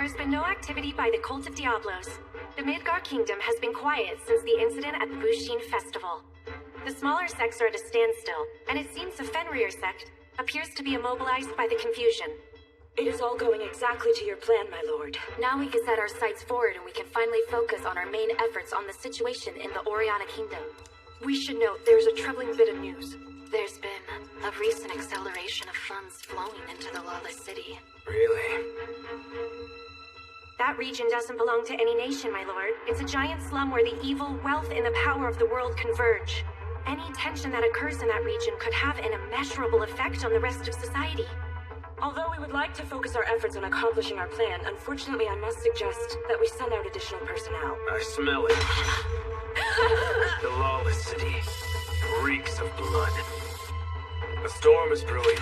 There's been no activity by the Cult of Diablos. The Midgar Kingdom has been quiet since the incident at the Bushin Festival. The smaller sects are at a standstill, and it seems the Fenrir sect appears to be immobilized by the confusion. It is all going exactly to your plan, my lord. Now we can set our sights forward and we can finally focus on our main efforts on the situation in the Oriana Kingdom. We should note there's a troubling bit of news. There's been a recent acceleration of funds flowing into the Lawless City. Really? That region doesn't belong to any nation, my lord. It's a giant slum where the evil, wealth, and the power of the world converge. Any tension that occurs in that region could have an immeasurable effect on the rest of society. Although we would like to focus our efforts on accomplishing our plan, unfortunately I must suggest that we send out additional personnel. I smell it. The Lawless City reeks of blood. A storm is brewing.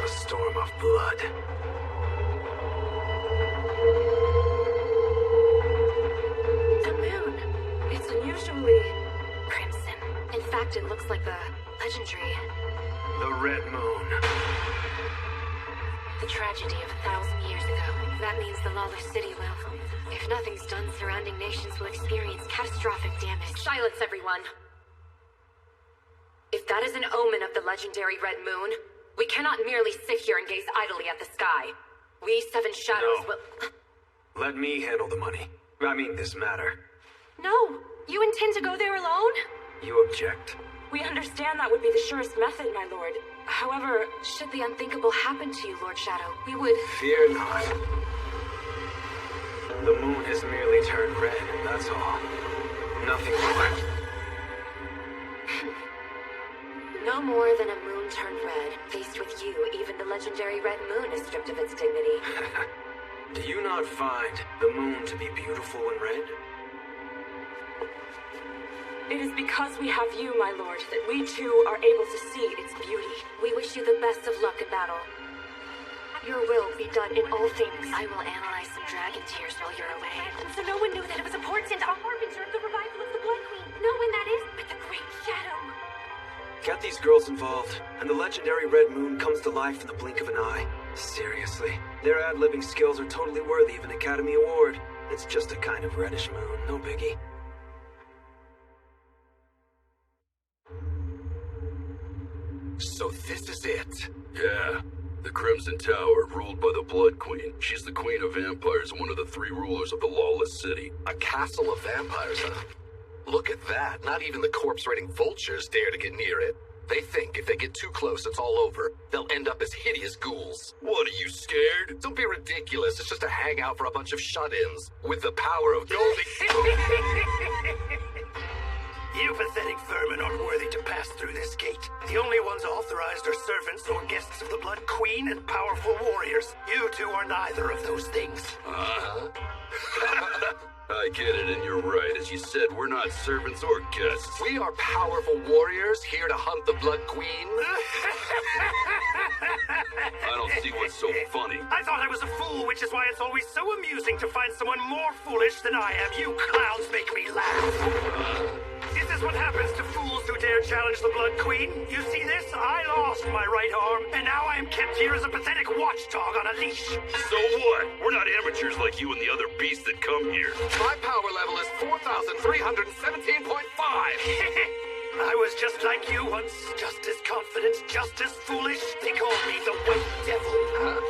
A storm of blood. The moon. It's unusually Crimson. In fact, it looks like the legendary. The Red Moon. The tragedy of 1,000 years ago. That means the Lawless City will, if nothing's done, surrounding nations will experience catastrophic damage. Silence, everyone. If that is an omen of the legendary Red Moon, we cannot merely sit here and gaze idly at the sky. We Seven Shadows will... Let me handle the money. I mean, this matter. No! You intend to go there alone? You object? We understand that would be the surest method, my lord. However, Should the unthinkable happen to you, Lord Shadow, we would... Fear not. The moon has merely turned red, that's all. Nothing more. No more than a moon turned red. Faced with you, even the legendary Red Moon is stripped of its dignity. Do you not find the moon to be beautiful and red? it is because we have you, my lord, that we too are able to see its beauty. We wish you the best of luck in battle. Your will be done in all things. I will analyze some dragon tears while you're away. So no one knew that it was a portent, a harbinger of the revival of the Blood Queen. No one that is, but the Great Shadow. Get these girls involved, and the legendary Red Moon comes to life in the blink of an eye. Seriously, their ad-libbing skills are totally worthy of an Academy Award. It's just a kind of reddish moon, no biggie. So this is it? Yeah. The Crimson Tower, ruled by the Blood Queen. She's the Queen of Vampires and one of the 3 rulers of the Lawless City. A castle of vampires, huh? Look at that. Not even the corpse-raiding vultures dare to get near it. They think if they get too close, it's all over. They'll end up as hideous ghouls. What, are you scared? Don't be ridiculous. It's just a hangout for a bunch of shut-ins. With the power of Goldie... You pathetic vermin aren't worthy to pass through this gate. The only ones authorized are servants or guests of the Blood Queen and powerful warriors. You two are neither of those things. Uh-huh. I get it, and you're right. As you said, we're not servants or guests. We are powerful warriors here to hunt the Blood Queen. I don't see what's so funny. I thought I was a fool, which is why it's always so amusing to find someone more foolish than I am. You clowns make me laugh. This is what happens to fools who dare challenge the Blood Queen. You see this? I lost my right arm, and now I am kept here as a pathetic watchdog on a leash. So what? We're not amateurs like you and the other beasts that come here. My power level is 4,317.5. I was just like you once, just as confident, just as foolish. They called me the White Devil. Huh?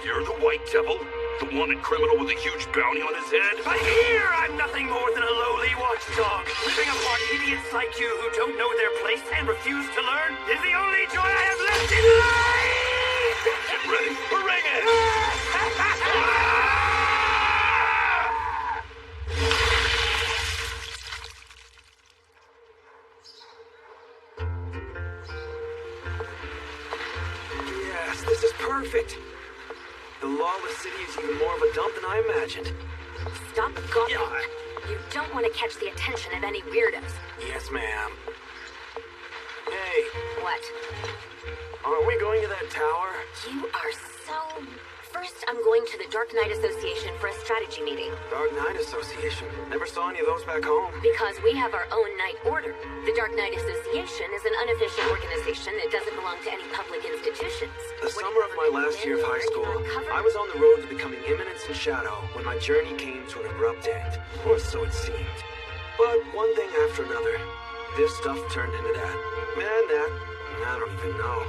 You're the White Devil? The wanted criminal with a huge bounty on his head? But here, I'm nothing more than a lowly watchdog. Living among idiots like you who don't know their place and refuse to learn is the only joy I have left in life! Get ready for ring it! Yes, this is perfect. The Lawless City is even more of a dump than I imagined. Stop gawking. You don't want to catch the attention of any weirdos. Yes, ma'am. Hey, What? aren't we going to that tower? You are so first, I'm going to the Dark Knight Association for a strategy meeting. Dark Knight Association. Never saw any of those back home. Because we have our own Knight Order. The Dark Knight Association is an unofficial organization that doesn't belong to any public institutions. The summer of my last year of high school, I was on the road to becoming Imminence and Shadow when my journey came to an abrupt end. Or so it seemed. But one thing after another, this stuff turned into that. Man, that, I don't even know.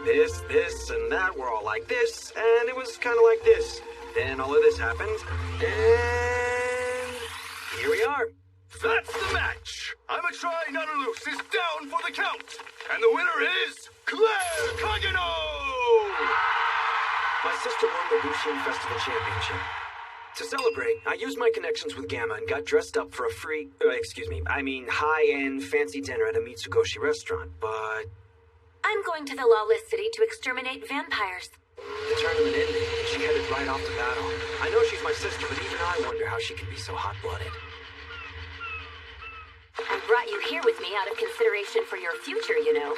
This, and that were all like this, and it was kind of like this. Then all of this happened, and here we are. That's the match! I'm a try not to lose is down for the count! And the winner is Claire Cogino! My sister won the Bushin Festival Championship. To celebrate, I used my connections with Gamma and got dressed up for a free, high-end fancy dinner at a Mitsugoshi restaurant, but I'm going to the Lawless City to exterminate vampires. the tournament ended and she headed right off to battle. I know she's my sister, but even I wonder how she can be so hot-blooded. I brought you here with me out of consideration for your future, you know.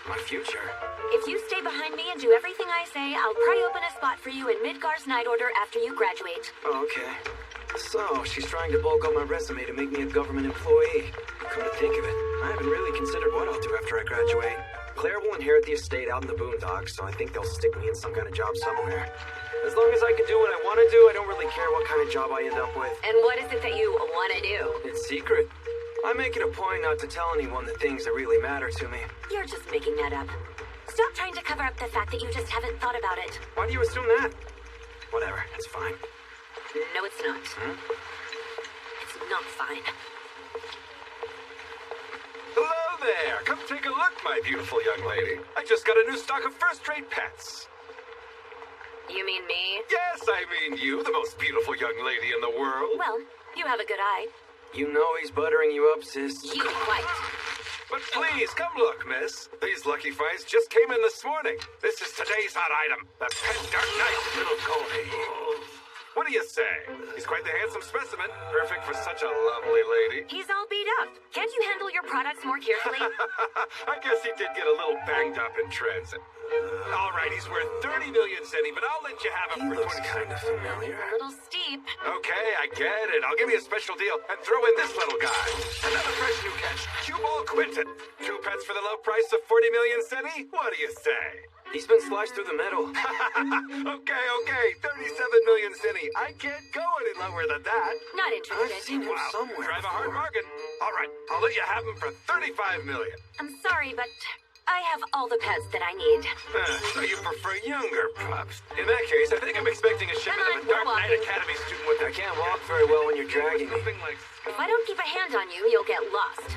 My future? If you stay behind me and do everything I say, I'll pry open a spot for you in Midgar's Night Order after you graduate. Oh, okay. So, she's trying to bulk up my resume to make me a government employee. Come to think of it, I haven't really considered what I'll do after I graduate. Claire will inherit the estate out in the boondocks, so I think they'll stick me in some kind of job somewhere. As long as I can do what I want to do, I don't really care what kind of job I end up with. And what is it that you want to do? It's secret. I make it a point not to tell anyone the things that really matter to me. You're just making that up. Stop trying to cover up the fact that you just haven't thought about it. Why do you assume that? Whatever, it's fine. No, it's not. It's not fine. Hello there! Come take a look, my beautiful young lady. I just got a new stock of first-rate pets. You mean me? Yes, I mean you, the most beautiful young lady in the world. Well, you have a good eye. You know he's buttering you up, sis. You be quiet. But please, come look, miss. These lucky finds just came in this morning. This is today's hot item, the Pet Dark Knight Little Goldie. What do you say? He's quite the handsome specimen, perfect for such a lovely lady. He's all beat up. Can't you handle your products more carefully? I guess he did get a little banged up in transit. All right, he's worth 30 million, Zenny, but I'll let you have him He for looks 27. kind of familiar. A little steep. Okay, I get it. I'll give you a special deal and throw in this little guy. Another fresh new catch, Cue Ball Quinton. 2 pets for the low price of 40 million, Zenny? What do you say? He's been sliced through the middle. Okay, 37 million, Zenny. I can't go any lower than that. Not I've interested. seen him somewhere. Drive a hard before. bargain. All right, I'll let you have him for 35 million. I'm sorry, but I have all the pets that I need. So you prefer younger pups? In that case, I think I'm expecting a shipment Come on, of a Dark we're Knight walking. Academy student with I can't walk very well when you're dragging me. something like... If I don't keep a hand on you, you'll get lost.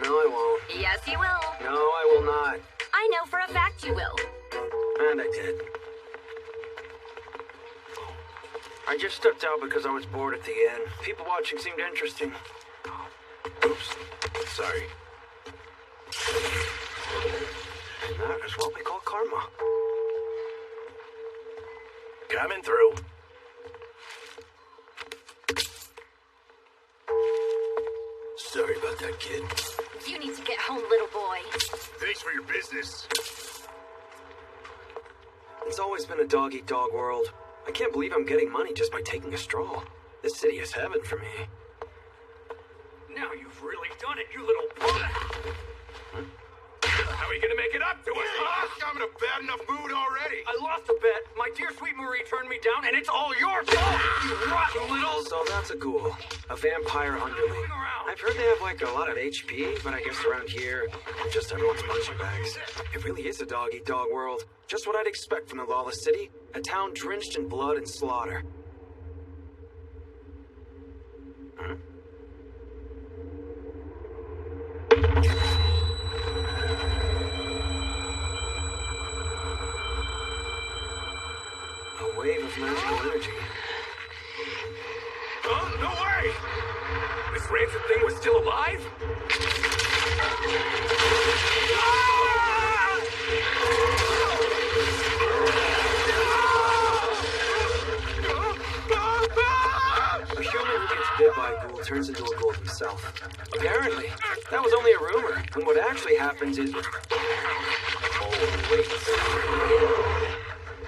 No, I won't. Yes, you will. No, I will not. I know for a fact you will. And I did. I just stepped out because I was bored at the end. People watching seemed interesting. Oops. Sorry. And that is what we call karma. Coming through. Sorry about that, kid. You need to get home, little boy. Thanks for your business. It's always been a dog-eat-dog world. I can't believe I'm getting money just by taking a stroll. This city is heaven for me. Now you've really done it, you little butt! How are you gonna make it up to us? I'm in a bad enough mood already. I lost a bet. My dear sweet Marie turned me down, and it's all your fault! You rotten little... So that's a ghoul. A vampire underling. I've heard they have, like, a lot of HP, but I guess around here, just everyone's punching bags. It really is a dog-eat-dog world. Just what I'd expect from the lawless city. A town drenched in blood and slaughter. A wave of magical energy. Huh? No way! This rancid thing was still alive? A human who gets bit by a ghoul turns into a ghoul himself. Apparently. That was only a rumor. And what actually happens is... Oh, wait.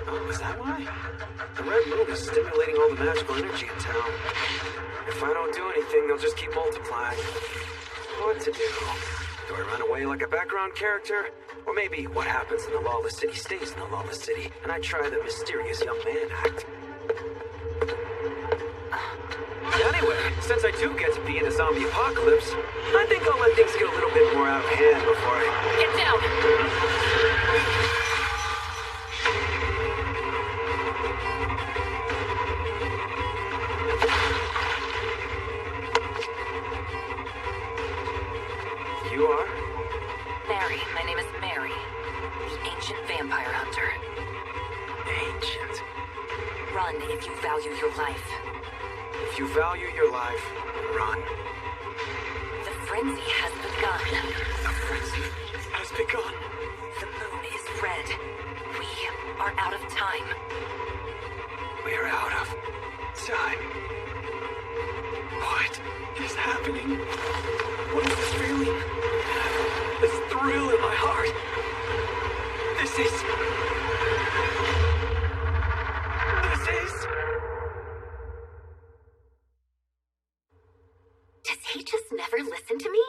Oh, is that why? And red moon is stimulating all the magical energy in town. If I don't do anything, they'll just keep multiplying. What to do? Do I run away like a background character? Or maybe what happens in the lawless city stays in the lawless city, and I try the mysterious young man act. Anyway, since I do get to be in a zombie apocalypse, I think I'll let things get a little bit more out of hand before I... Get down! You are? Mary. My name is Mary. The ancient vampire hunter. Ancient. Run if you value your life. If you value your life, run. The frenzy has begun. The frenzy has begun. The moon is red. We are out of time. We're out of time. What is happening? What is this feeling? This thrill in my heart. This is... Does he just never listen to me?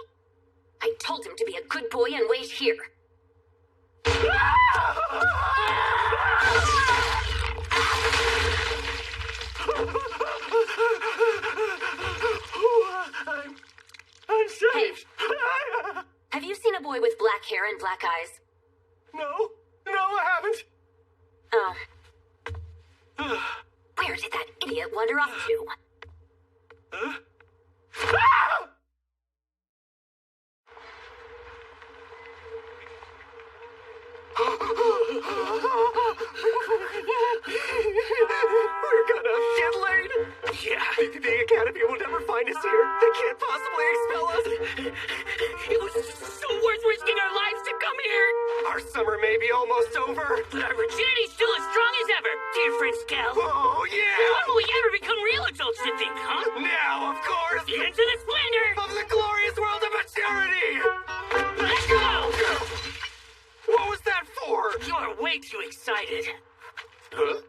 I told him to be a good boy and wait here. I'm saved. Hey. Have you seen a boy with black hair and black eyes? No, I haven't. Oh. Where did that idiot wander off to? We're gonna get laid. Yeah, the Academy will never find us here. They can't possibly expel us. It was so worth risking our lives to come here. Our summer may be almost over. But our virginity's still as strong as ever, dear friend Scal. Oh, yeah. When will we ever become real adults to think, huh? Now, of course. Into the splendor Of the glorious world of maturity. Let's go! What was that for? You're way too excited. Huh?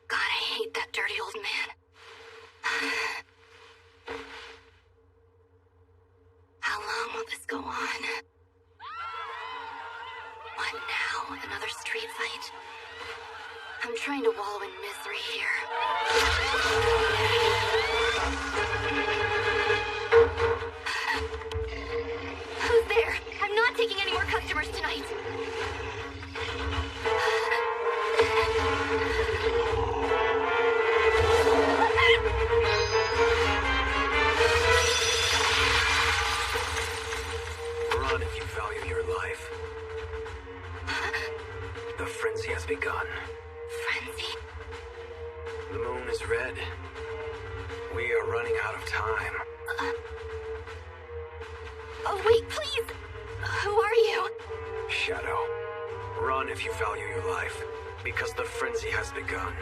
God, I hate that dirty old man. How long will this go on? What now? Another street fight? I'm trying to wallow in misery here. Who's there? I'm not taking any more customers tonight. Run if you value your life. The frenzy has begun. Frenzy? The moon is red. We are running out of time. Oh, wait, please! Who are you? Shadow, run if you value your life, because the frenzy has begun.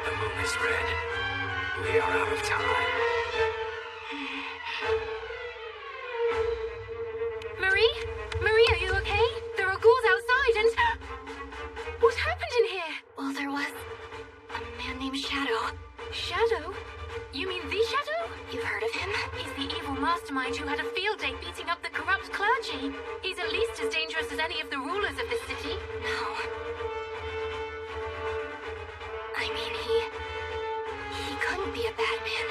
The moon is red. We are out of time. Marie? Marie, are you okay? There are ghouls outside and... What happened in here? Well, there was a man named Shadow. Shadow? You mean the Shadow? You've heard of him? He's the evil mastermind who had a field day beating up the corrupt clergy. He's at least as dangerous as any of the rulers of this city. No. I mean, he couldn't be a bad man.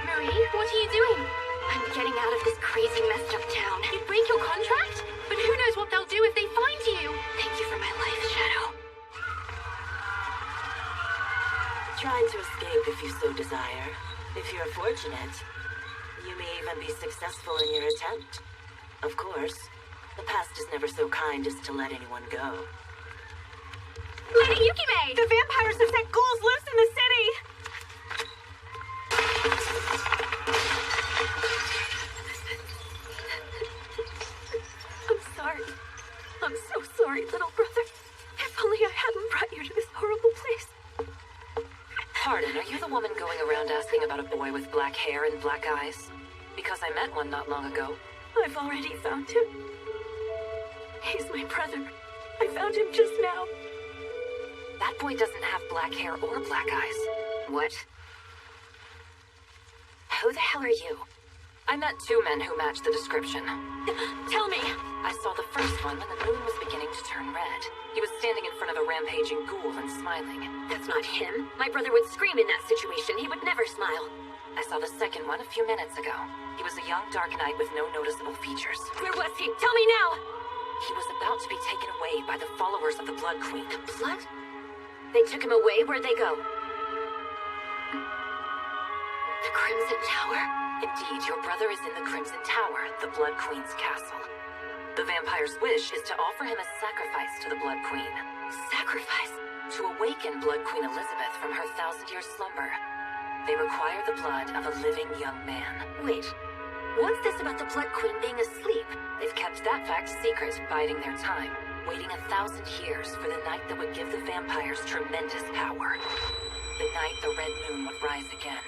Marie, what are you doing? I'm getting out of this crazy, messed up town. You'd break your contract? But who knows what they'll do if they find you? Thank you for my life, Shadow. Try to escape if you so desire. If you're fortunate, you may even be successful in your attempt. Of course, the past is never so kind as to let anyone go. Lady Yukime! The vampires have set ghouls loose in the city! I'm sorry. I'm so sorry, little brother. If only I had about a boy with black hair and black eyes? Because I met one not long ago. I've already found him. He's my brother. I found him just now. That boy doesn't have black hair or black eyes. What? Who the hell are you? I met two men who matched the description. Tell me! I saw the first one when the moon was beginning to turn red. He was standing in front of a rampaging ghoul and smiling. That's not him. My brother would scream in that situation. He would never smile. I saw the second one a few minutes ago. He was a young dark knight with no noticeable features. Where was he? Tell me now! He was about to be taken away by the followers of the Blood Queen. Blood? They took him away? Where'd they go? The Crimson Tower? Indeed, your brother is in the Crimson Tower, the Blood Queen's castle. The vampire's wish is to offer him a sacrifice to the Blood Queen. Sacrifice? To awaken Blood Queen Elizabeth from her 1,000-year slumber. They require the blood of a living young man. Wait, what's this about the Blood Queen being asleep? They've kept that fact secret, biding their time, waiting 1,000 years for the night that would give the vampires tremendous power. The night the red moon would rise again.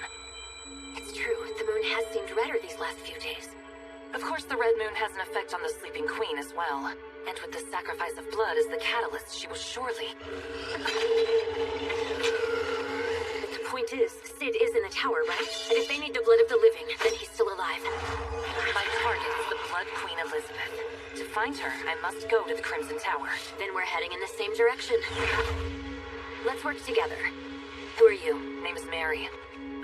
It's true, the moon has seemed redder these last few days. Of course, the red moon has an effect on the sleeping queen as well. And with the sacrifice of blood as the catalyst, she will surely... But the point is, Sid is in the tower, right? And if they need the blood of the living, then he's still alive. My target is the Blood Queen Elizabeth. To find her, I must go to the Crimson Tower. Then we're heading in the same direction. Let's work together. Who are you? Name is Mary.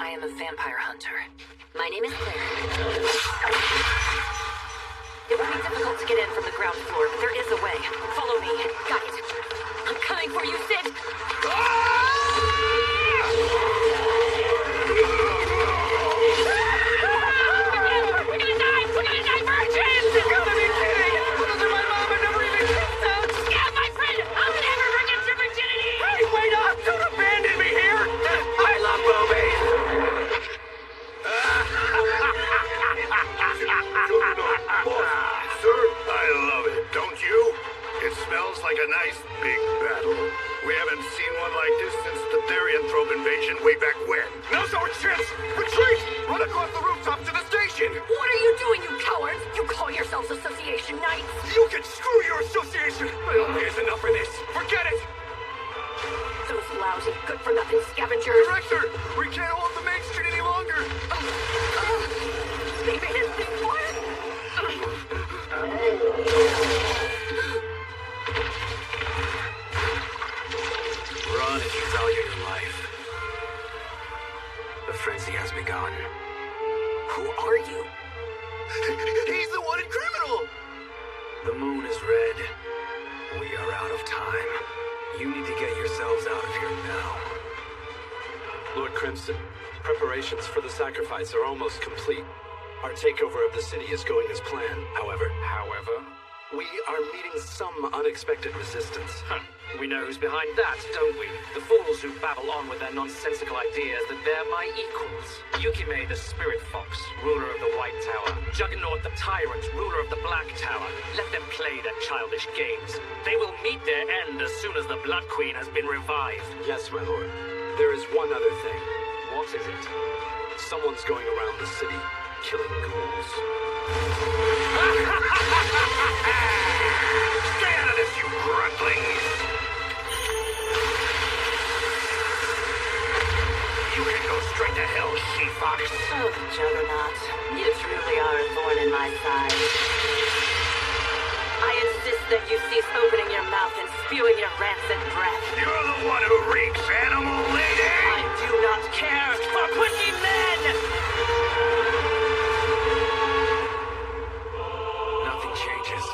I am a vampire hunter. My name is Claire. It will be difficult to get in from the ground floor, but there is a way. Follow me. Got it. I'm coming for you, Sid! We're gonna die! We're gonna die virgins! You gotta be kidding! Those are my mom and never even kissed them! Yeah, my friend! I'll never forget your virginity! Hey, wait up! Don't abandon me here! I love boobies! Sir, I love it, don't you? It smells like a nice big battle. We haven't seen one like this since the Therianthrope invasion way back when. Now's our chance! Retreat! Run across the rooftop to the station! What are you doing, you cowards? You call yourselves Association Knights? You can screw your association! There's enough of this! Forget it! Those lousy, good-for-nothing scavengers! Director! We can't hold the main street any longer! They made us this far? Run if you value your life. The frenzy has begun. Who are you? He's the wanted criminal! The moon is red. We are out of time. You need to get yourselves out of here now. Lord Crimson, preparations for the sacrifice are almost complete. Our takeover of the city is going as planned. However, we are meeting some unexpected resistance. We know who's behind that, don't we? The fools who babble on with their nonsensical ideas that they're my equals. Yukime, the Spirit Fox, ruler of the White Tower. Juggernaut, the Tyrant, ruler of the Black Tower. Let them play their childish games. They will meet their end as soon as the Blood Queen has been revived. Yes, my lord. There is one other thing. What is it? Someone's going around the city, killing ghouls. Stay out of this, you gruntlings! You can go straight to hell, she-fox! Oh, Juggernaut. You truly are a thorn in my side. I insist that you cease opening your mouth and spewing your rancid breath. You're the one who reeks, animal lady! I do not care for quickie men! Nothing changes.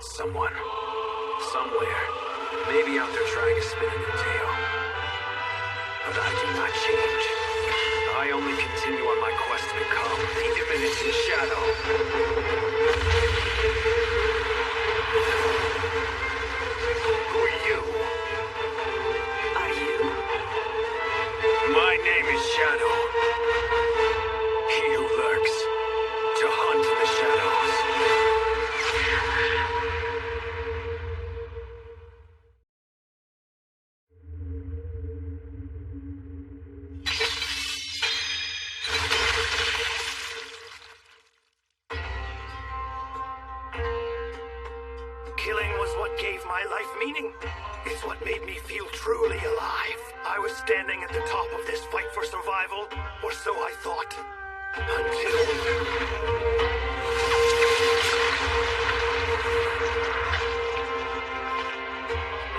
Someone, somewhere, may be out there trying to spin a new tale. But I do not change. I only continue on my quest to become the imminent shadow. Who are you? Are you? My name is Shadow. my life meaning. It's what made me feel truly alive. I was standing at the top of this fight for survival, or so I thought. Until...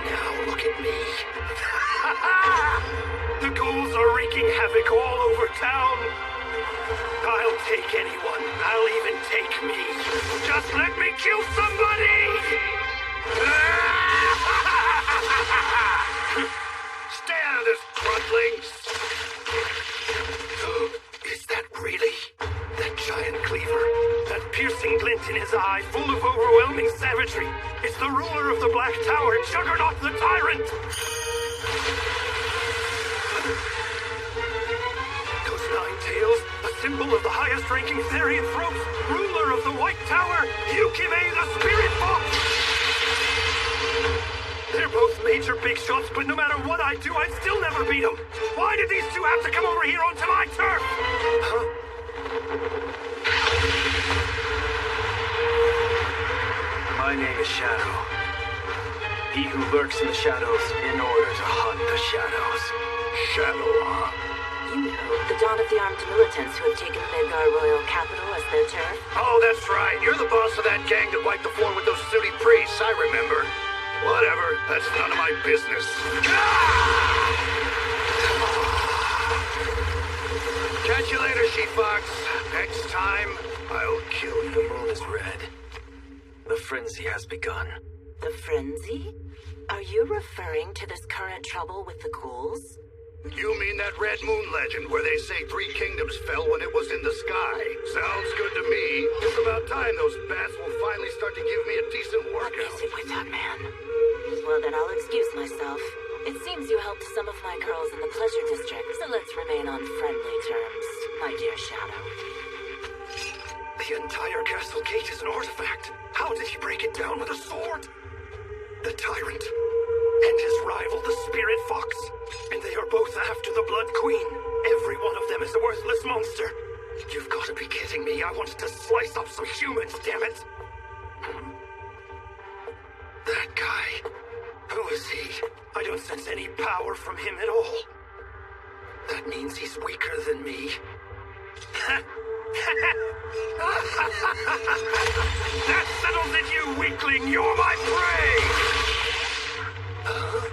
Now look at me. The ghouls are wreaking havoc all over town. I'll take anyone. I'll even take me. Just let me kill somebody! Stay out of this, gruntlings! Is that really? That giant cleaver? That piercing glint in his eye, full of overwhelming savagery. It's the ruler of the Black Tower, Juggernaut the Tyrant! Those 9 tails, a symbol of the highest-ranking Therian throat, ruler of the White Tower, Yukime the Spirit Fox! They're both major big shots, but no matter what I do, I'd still never beat them. Why did these two have to come over here onto my turf? Huh? My name is Shadow. He who lurks in the shadows in order to hunt the shadows. Shadow, huh? You know, the dawn of the armed militants who have taken Midgar Royal Capital as their turf. Oh, that's right. You're the boss of that gang that wiped the floor with those sooty priests. I remember. Whatever. That's none of my business. Catch you later, She-Fox. Next time, I'll kill you. The moon is red. The frenzy has begun. The frenzy? Are you referring to this current trouble with the ghouls? You mean that Red Moon legend where they say 3 kingdoms fell when it was in the sky? Sounds good to me. It's about time those bats will finally start to give me a decent What workout. is it with that man? Well, then I'll excuse myself. It seems you helped some of my girls in the Pleasure District, so let's remain on friendly terms, my dear Shadow. The entire castle gate is an artifact. How did he break it down with a sword? The Tyrant and his rival, the Spirit Fox. And they are both after the Blood Queen. Every one of them is a worthless monster. You've got to be kidding me. I wanted to slice up some humans, damn it. That guy. Who is he? I don't sense any power from him at all. That means he's weaker than me. That settles it, you weakling! You're my prey! Huh?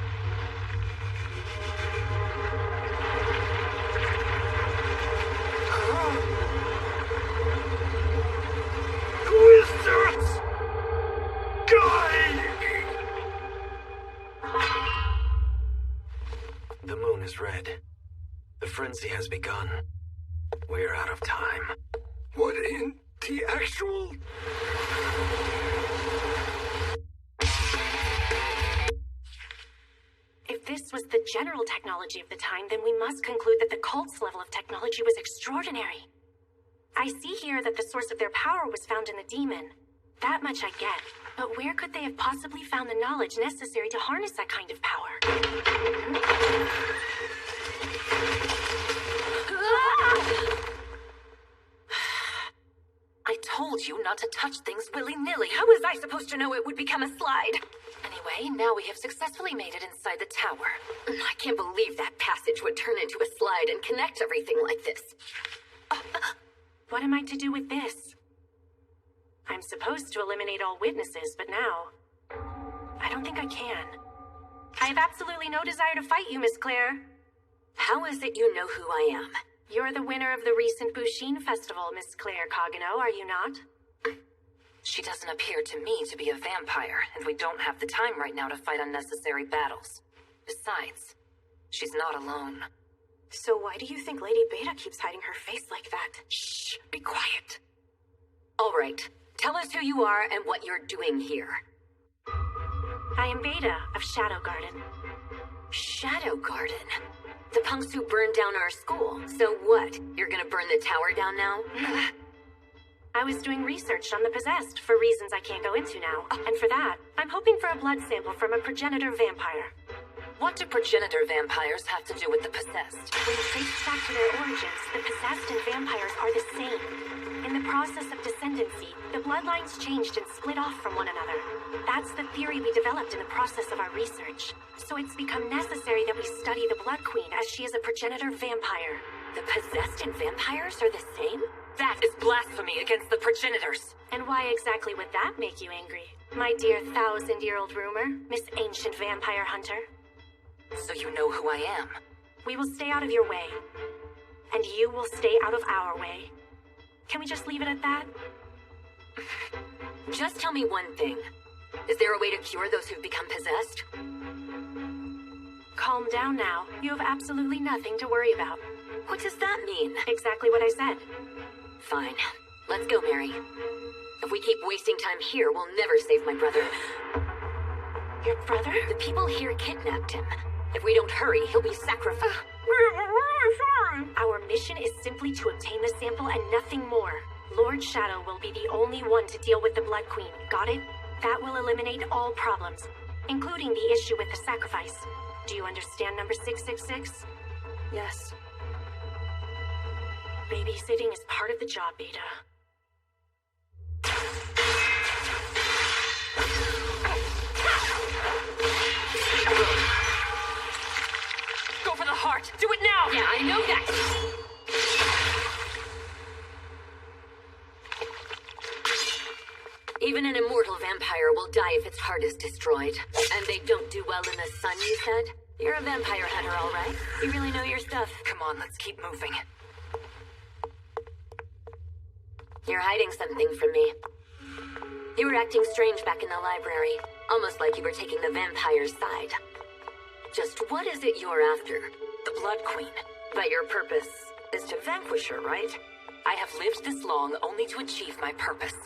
Who is that? Guy! The moon is red. The frenzy has begun. We're out of time. What in the actual... If this was the general technology of the time, then we must conclude that the cult's level of technology was extraordinary. I see here that the source of their power was found in the demon. That much I get. But where could they have possibly found the knowledge necessary to harness that kind of power? I told you not to touch things willy-nilly. How was I supposed to know it would become a slide? Anyway, now we have successfully made it inside the tower. I can't believe that passage would turn into a slide and connect everything like this. What am I to do with this? I'm supposed to eliminate all witnesses, but now... I don't think I can. I have absolutely no desire to fight you, Miss Claire. How is it you know who I am? You're the winner of the recent Bushin Festival, Miss Claire Cogano, are you not? She doesn't appear to me to be a vampire, and we don't have the time right now to fight unnecessary battles. Besides, she's not alone. So why do you think Lady Beta keeps hiding her face like that? Shh, be quiet. All right, tell us who you are and what you're doing here. I am Beta of Shadow Garden. Shadow Garden? The punks who burned down our school. So what? You're gonna burn the tower down now? I was doing research on the possessed for reasons I can't go into now. And for that, I'm hoping for a blood sample from a progenitor vampire. What do progenitor vampires have to do with the possessed? When traced back to their origins, the possessed and vampires are the same. In the process of descendancy, the bloodlines changed and split off from one another. That's the theory we developed in the process of our research. So it's become necessary that we study the Blood Queen, as she is a progenitor vampire. The possessed and vampires are the same? That is blasphemy against the progenitors. And why exactly would that make you angry? My dear 1,000-year-old rumor, Miss Ancient Vampire Hunter. So you know who I am? We will stay out of your way. And you will stay out of our way. Can we just leave it at that? Just tell me one thing. Is there a way to cure those who've become possessed? Calm down now. You have absolutely nothing to worry about. What does that mean? Exactly what I said. Fine. Let's go, Mary. If we keep wasting time here, we'll never save my brother. Your brother? The people here kidnapped him. If we don't hurry, he'll be sacrificed. Our mission is simply to obtain the sample and nothing more. Lord Shadow will be the only one to deal with the Blood Queen. Got it? That will eliminate all problems, including the issue with the sacrifice. Do you understand number 666? Yes. Babysitting is part of the job, Beta. Go for the heart! Do it now! Yeah, I know that! Even an immortal vampire will die if its heart is destroyed. And they don't do well in the sun, you said? You're a vampire hunter, all right. You really know your stuff. Come on, let's keep moving. You're hiding something from me. You were acting strange back in the library. Almost like you were taking the vampire's side. Just what is it you're after? The Blood Queen. But your purpose is to vanquish her, right? I have lived this long only to achieve my purpose.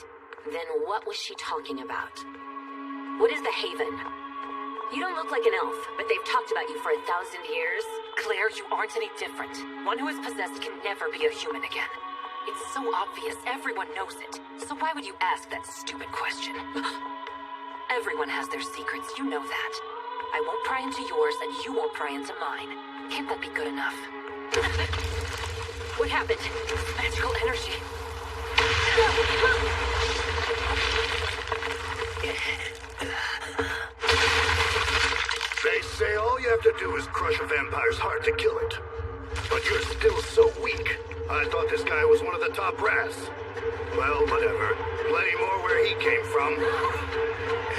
Then what was she talking about? What is the Haven? You don't look like an elf, but they've talked about you for 1,000 years. Claire, you aren't any different. One who is possessed can never be a human again. It's so obvious, everyone knows it. So why would you ask that stupid question? Everyone has their secrets, you know that. I won't pry into yours, and you won't pry into mine. Can't that be good enough? What happened? Magical energy. They say all you have to do is crush a vampire's heart to kill it. But you're still so weak. I thought this guy was one of the top brass. Well, whatever. Plenty more where he came from.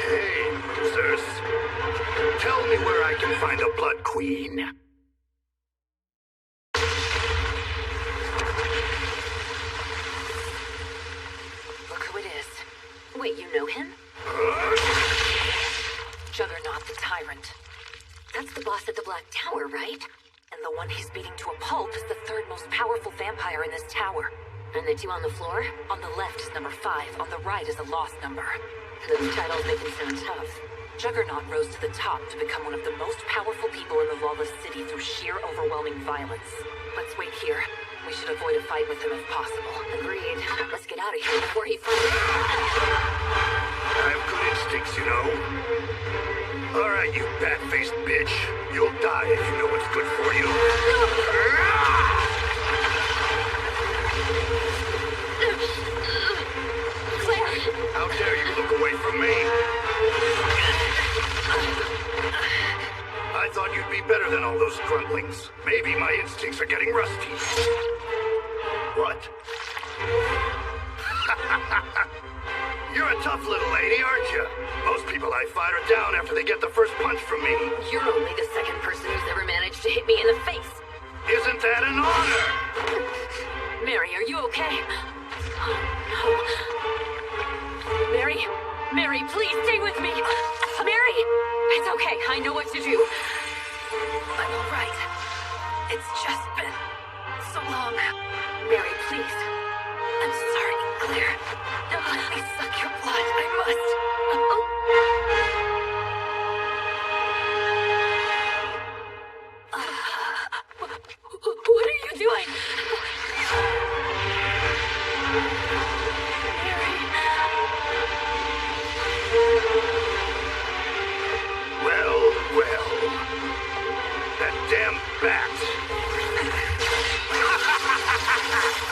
Hey, losers. Tell me where I can find a Blood Queen. Look who it is. Wait, you know him? Juggernaut the Tyrant. That's the boss at the Black Tower, right? And the one he's beating to a pulp is the third most powerful vampire in this tower. And the two on the floor? On the left is number 5, on the right is a lost number. Those titles make him sound tough. Juggernaut rose to the top to become one of the most powerful people in the lawless city through sheer overwhelming violence. Let's wait here. We should avoid a fight with him if possible. Agreed. Let's get out of here before he finds... I have good instincts, you know. All right, you bat-faced bitch. You'll die if you know what's good for you. Claire! How dare you look away from me? I thought you'd be better than all those grumblings. Maybe my instincts are getting rusty. What? You're a tough little lady, aren't you? Most people I fight are down after they get the first punch from me. You're only the second person who's ever managed to hit me in the face. Isn't that an honor? Mary, are you okay? Oh, no. Mary? Mary, please stay with me. Mary! It's okay. I know what to do. I'm all right. It's just been so long. Mary, please. I'm sorry, Claire. Don't let me suck your blood. I must. What are you doing? Mary. Well. That damn bat.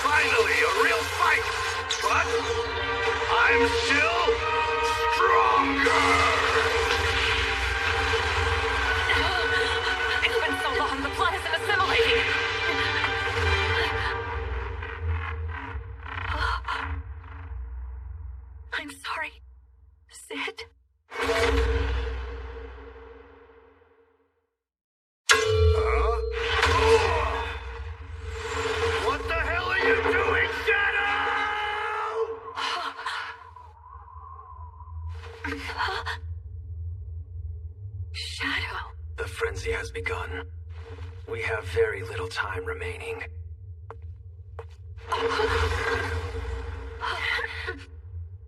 Finally, a real fight! has begun. We have very little time remaining.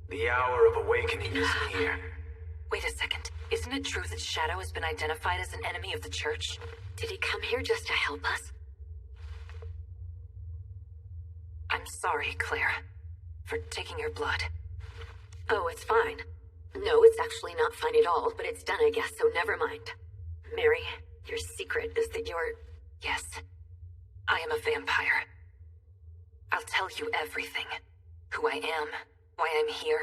The hour of awakening is near. Wait a second. Isn't it true that Shadow has been identified as an enemy of the Church? Did he come here just to help us? I'm sorry, Claire, for taking your blood. Oh, it's fine. No, it's actually not fine at all, but it's done, I guess, so never mind. Mary, your secret is that you're... Yes, I am a vampire. I'll tell you everything. Who I am, why I'm here,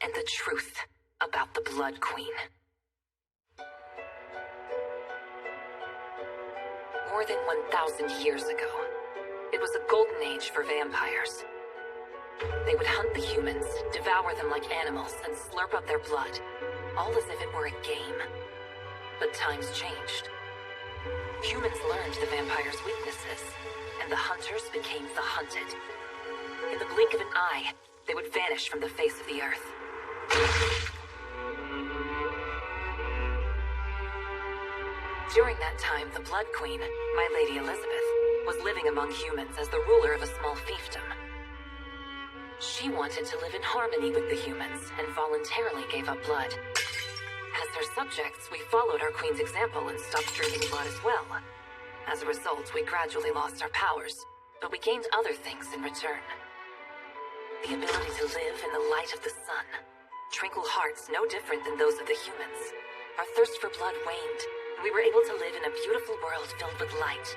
and the truth about the Blood Queen. More than 1,000 years ago, it was a golden age for vampires. They would hunt the humans, devour them like animals, and slurp up their blood, all as if it were a game. But times changed. Humans learned the vampire's weaknesses, and the hunters became the hunted. In the blink of an eye, they would vanish from the face of the earth. During that time, the Blood Queen, my Lady Elizabeth, was living among humans as the ruler of a small fiefdom. She wanted to live in harmony with the humans and voluntarily gave up blood. As her subjects, we followed our queen's example and stopped drinking blood as well. As a result, we gradually lost our powers, but we gained other things in return. The ability to live in the light of the sun. Tranquil hearts no different than those of the humans. Our thirst for blood waned, and we were able to live in a beautiful world filled with light.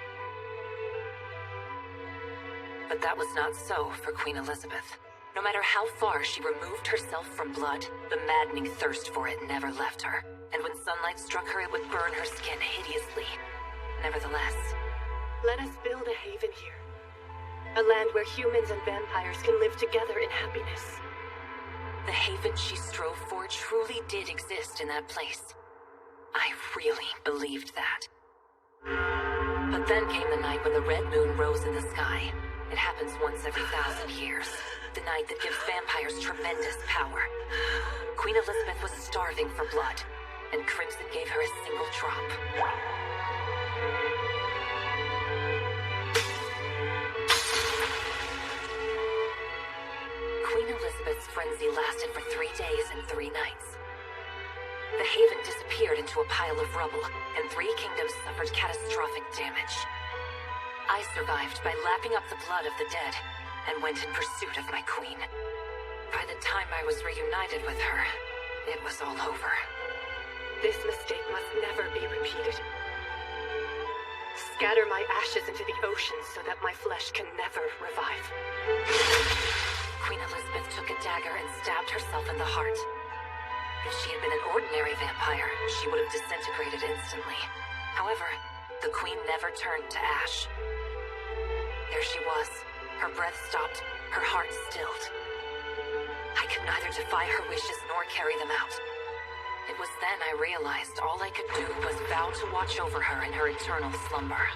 But that was not so for Queen Elizabeth. No matter how far she removed herself from blood, the maddening thirst for it never left her. And when sunlight struck her, it would burn her skin hideously. Nevertheless, let us build a haven here. A land where humans and vampires can live together in happiness. The haven she strove for truly did exist in that place. I really believed that. But then came the night when the red moon rose in the sky. It happens once every 1,000 years. The night that gives vampires tremendous power. Queen Elizabeth was starving for blood, and Crimson gave her a single drop. Queen Elizabeth's frenzy lasted for 3 days and 3 nights. The haven disappeared into a pile of rubble, and 3 kingdoms suffered catastrophic damage. I survived by lapping up the blood of the dead, and went in pursuit of my queen. By the time I was reunited with her, it was all over. This mistake must never be repeated. Scatter my ashes into the ocean so that my flesh can never revive. Queen Elizabeth took a dagger and stabbed herself in the heart. If she had been an ordinary vampire, she would have disintegrated instantly. However, the queen never turned to ash. There she was. Her breath stopped, her heart stilled. I could neither defy her wishes nor carry them out. It was then I realized all I could do was vow to watch over her in her eternal slumber.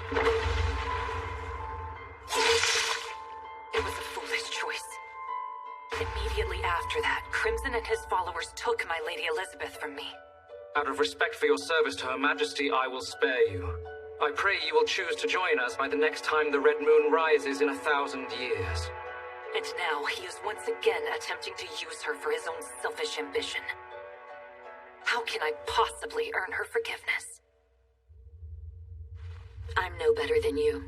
It was a foolish choice. Immediately after that, Crimson and his followers took my Lady Elizabeth from me. Out of respect for your service to Her Majesty, I will spare you. I pray you will choose to join us by the next time the Red Moon rises in 1,000 years. And now he is once again attempting to use her for his own selfish ambition. How can I possibly earn her forgiveness? I'm no better than you.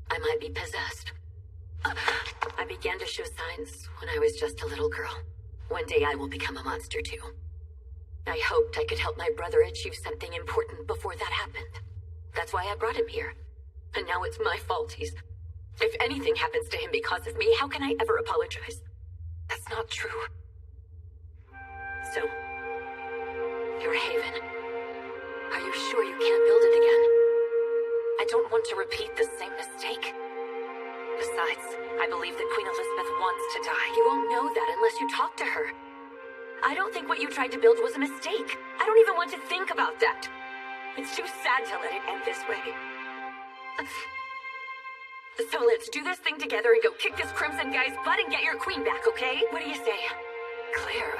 I might be possessed. I began to show signs when I was just a little girl. One day I will become a monster too. I hoped I could help my brother achieve something important before that happened. That's why I brought him here. And now it's my fault. If anything happens to him because of me, how can I ever apologize? That's not true. So, your haven. Are you sure you can't build it again? I don't want to repeat the same mistake. Besides, I believe that Queen Elizabeth wants to die. You won't know that unless you talk to her. I don't think what you tried to build was a mistake. I don't even want to think about that. It's too sad to let it end this way. So let's do this thing together and go kick this Crimson guy's butt and get your queen back, okay? What do you say? Claire,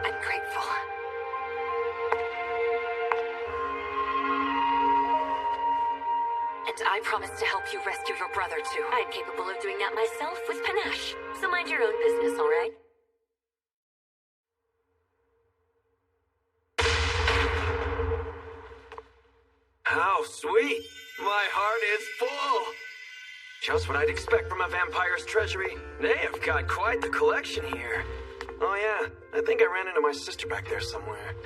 I'm grateful. And I promise to help you rescue your brother, too. I'm capable of doing that myself with panache. So mind your own business, all right? How sweet! My heart is full! Just what I'd expect from a vampire's treasury. They have got quite the collection here. Oh yeah, I think I ran into my sister back there somewhere.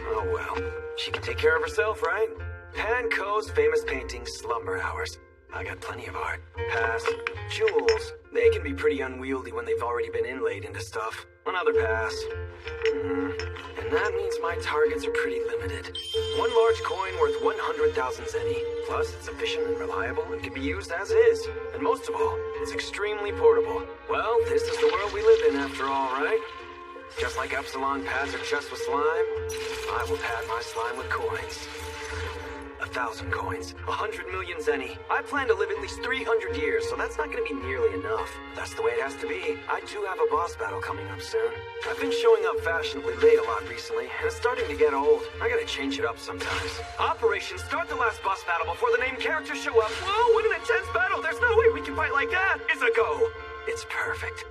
Oh well, she can take care of herself, right? Panko's famous painting, Slumber Hours. I got plenty of art. Pass. Jewels. They can be pretty unwieldy when they've already been inlaid into stuff. Another pass. And that means my targets are pretty limited. One large coin worth 100,000 zenny. Plus, it's efficient and reliable and can be used as is. And most of all, it's extremely portable. Well, this is the world we live in after all, right? Just like Epsilon pads her chest with slime, I will pad my slime with coins. 1,000 coins, 100 million zenny. I plan to live at least 300 years, so that's not going to be nearly enough. That's the way it has to be. I do have a boss battle coming up soon. I've been showing up fashionably late a lot recently, and it's starting to get old. I gotta change it up sometimes. Operation Start the last boss battle before the named characters show up. Whoa, what an intense battle! There's no way we can fight like that! It's a go! It's perfect.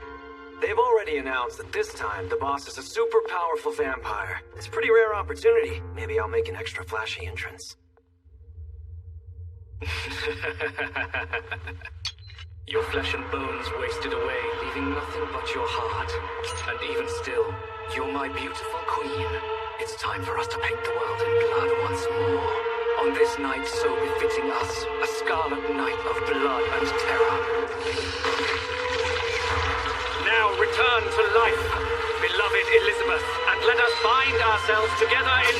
They've already announced that this time the boss is a super powerful vampire. It's a pretty rare opportunity. Maybe I'll make an extra flashy entrance. Your flesh and bones wasted away, leaving nothing but your heart. And even still, you're my beautiful queen. It's time for us to paint the world in blood once more. On this night so befitting us, a scarlet night of blood and terror. Now return to life, beloved Elizabeth, and let us bind ourselves together in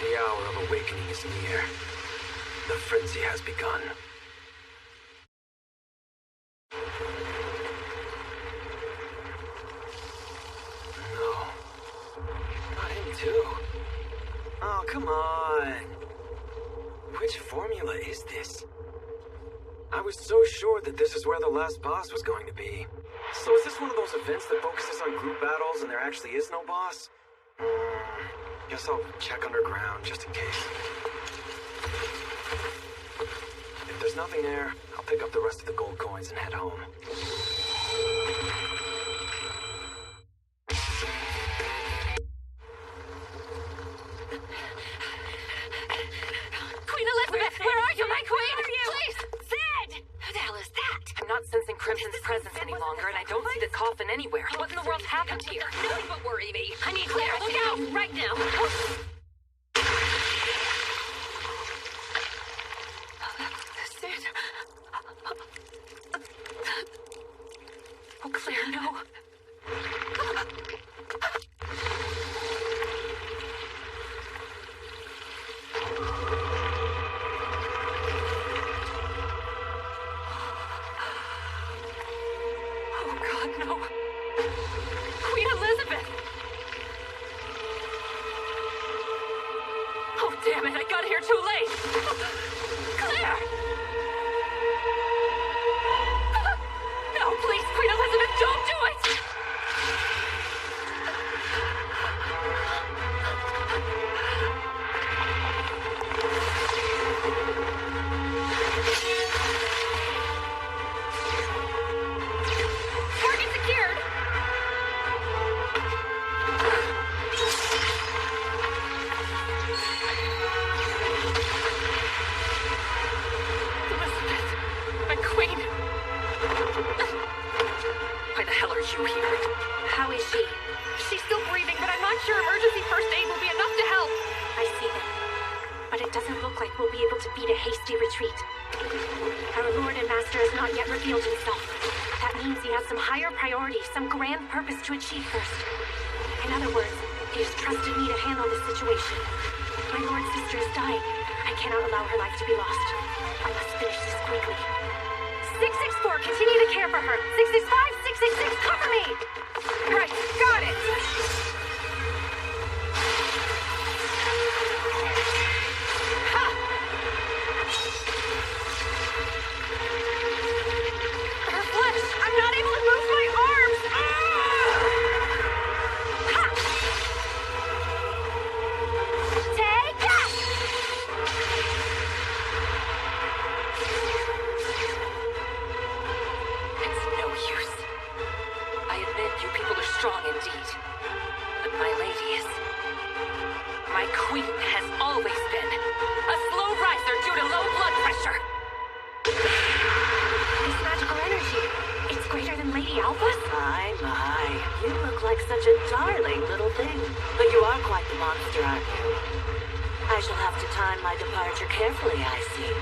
The hour of awakening is near. The frenzy has begun. No. Not him too. Oh, come on. Which formula is this? I was so sure that this is where the last boss was going to be. So is this one of those events that focuses on group battles and there actually is no boss? Guess I'll check underground just in case. If there's nothing there, I'll pick up the rest of the gold coins and head home. Queen Elizabeth, where are you, my queen? Please, Zed! Who the hell is that? I'm not sensing Crimson's presence any longer, and I don't see the coffin anywhere. What in the world happened here? Nothing but worry me. I need Claire, look out! Right now. Sid. Oh, Claire, no. Oh, God, no. Queen Elizabeth! Oh, damn it, I got here too late! Claire! No, please, Queen Elizabeth, don't do it! Target secured! Elizabeth, my queen. Why the hell are you here? How is she? She's still breathing, but I'm not sure emergency first aid will be enough to help. I see them. But it doesn't look like we'll be able to beat a hasty retreat. Our Lord and Master has not yet revealed himself. That means he has some higher priority, some grand purpose to achieve first. In other words, he has trusted me to handle this situation. My Lord's sister is dying. I cannot allow her life to be lost. I must finish this quickly. 664, continue to care for her. 665, 666, cover me! Right, got it! Ha! Her flesh! greedy alphas? My. You look like such a darling little thing. But you are quite the monster, aren't you? I shall have to time my departure carefully, I see.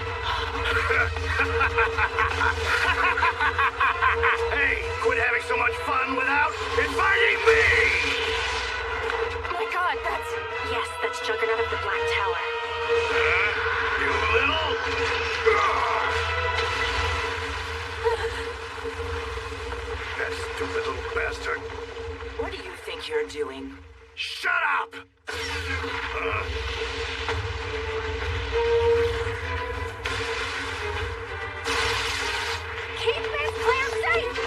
Hey, quit having so much fun without inviting me! Oh my god, that's... Yes, that's Juggernaut of the Black Tower. You little... That stupid little bastard. What do you think you're doing? Shut up! Keep Miss Claire safe!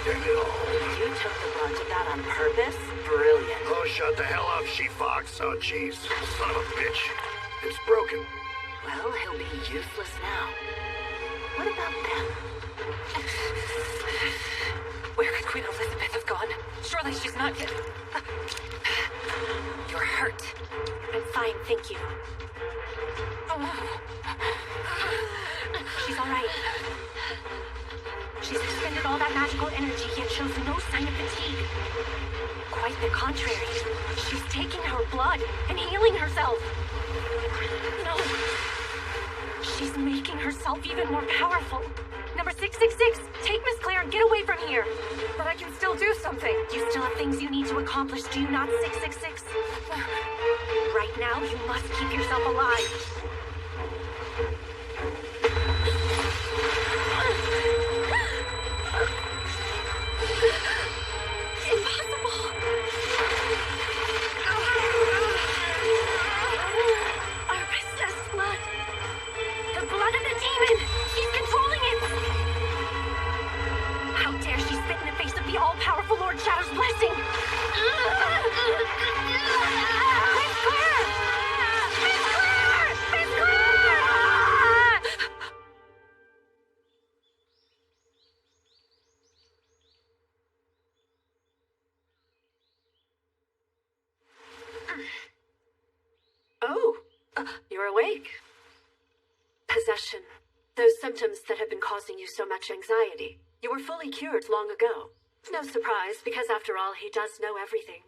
Dang it all. You took the brunt of that on purpose? Brilliant. Oh, shut the hell up, she-fox. Oh, jeez. Son of a bitch. It's broken. Well, he'll be useless now. What about them? Where could Queen Elizabeth have gone? Surely she's not yet... You're hurt. I'm fine, thank you. She's all right. She's expended all that magical energy, yet shows no sign of fatigue. Quite the contrary. She's taking her blood and healing herself. No. She's making herself even more powerful. Number 666, take Miss Claire and get away from here. But I can still do something. You still have things you need to accomplish, do you not, 666? Right now, you must keep yourself alive. Impossible. Our possessed blood. The blood of the demon. She's controlling it. How dare she spit in the face of the all-powerful Lord Shadow's blessing? Miss Claire! Miss Claire! Miss Claire! Oh, you're awake. Possession. Those symptoms that have been causing you so much anxiety. You were fully cured long ago. No surprise, because after all, he does know everything.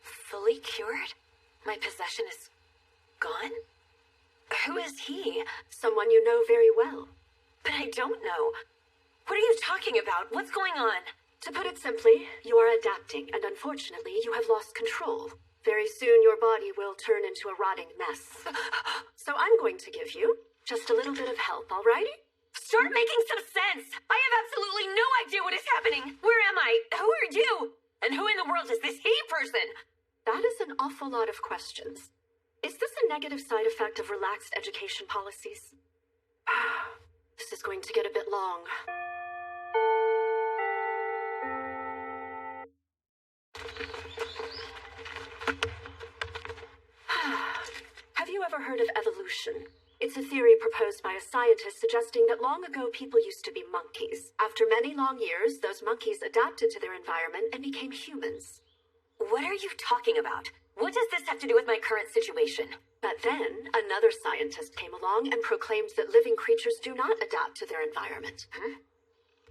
Fully cured? My possession is gone? Who is he? Someone you know very well. But I don't know. What are you talking about? What's going on? To put it simply, you are adapting, and unfortunately, you have lost control. Very soon, your body will turn into a rotting mess. So I'm going to give you just a little bit of help, alrighty? Start making some sense! I have absolutely no idea what is happening! Where am I? Who are you? And who in the world is this he person? That is an awful lot of questions. Is this a negative side effect of relaxed education policies? This is going to get a bit long. Have you ever heard of evolution? It's a theory proposed by a scientist suggesting that long ago people used to be monkeys. After many long years, those monkeys adapted to their environment and became humans. What are you talking about? What does this have to do with my current situation? But then, another scientist came along and proclaimed that living creatures do not adapt to their environment.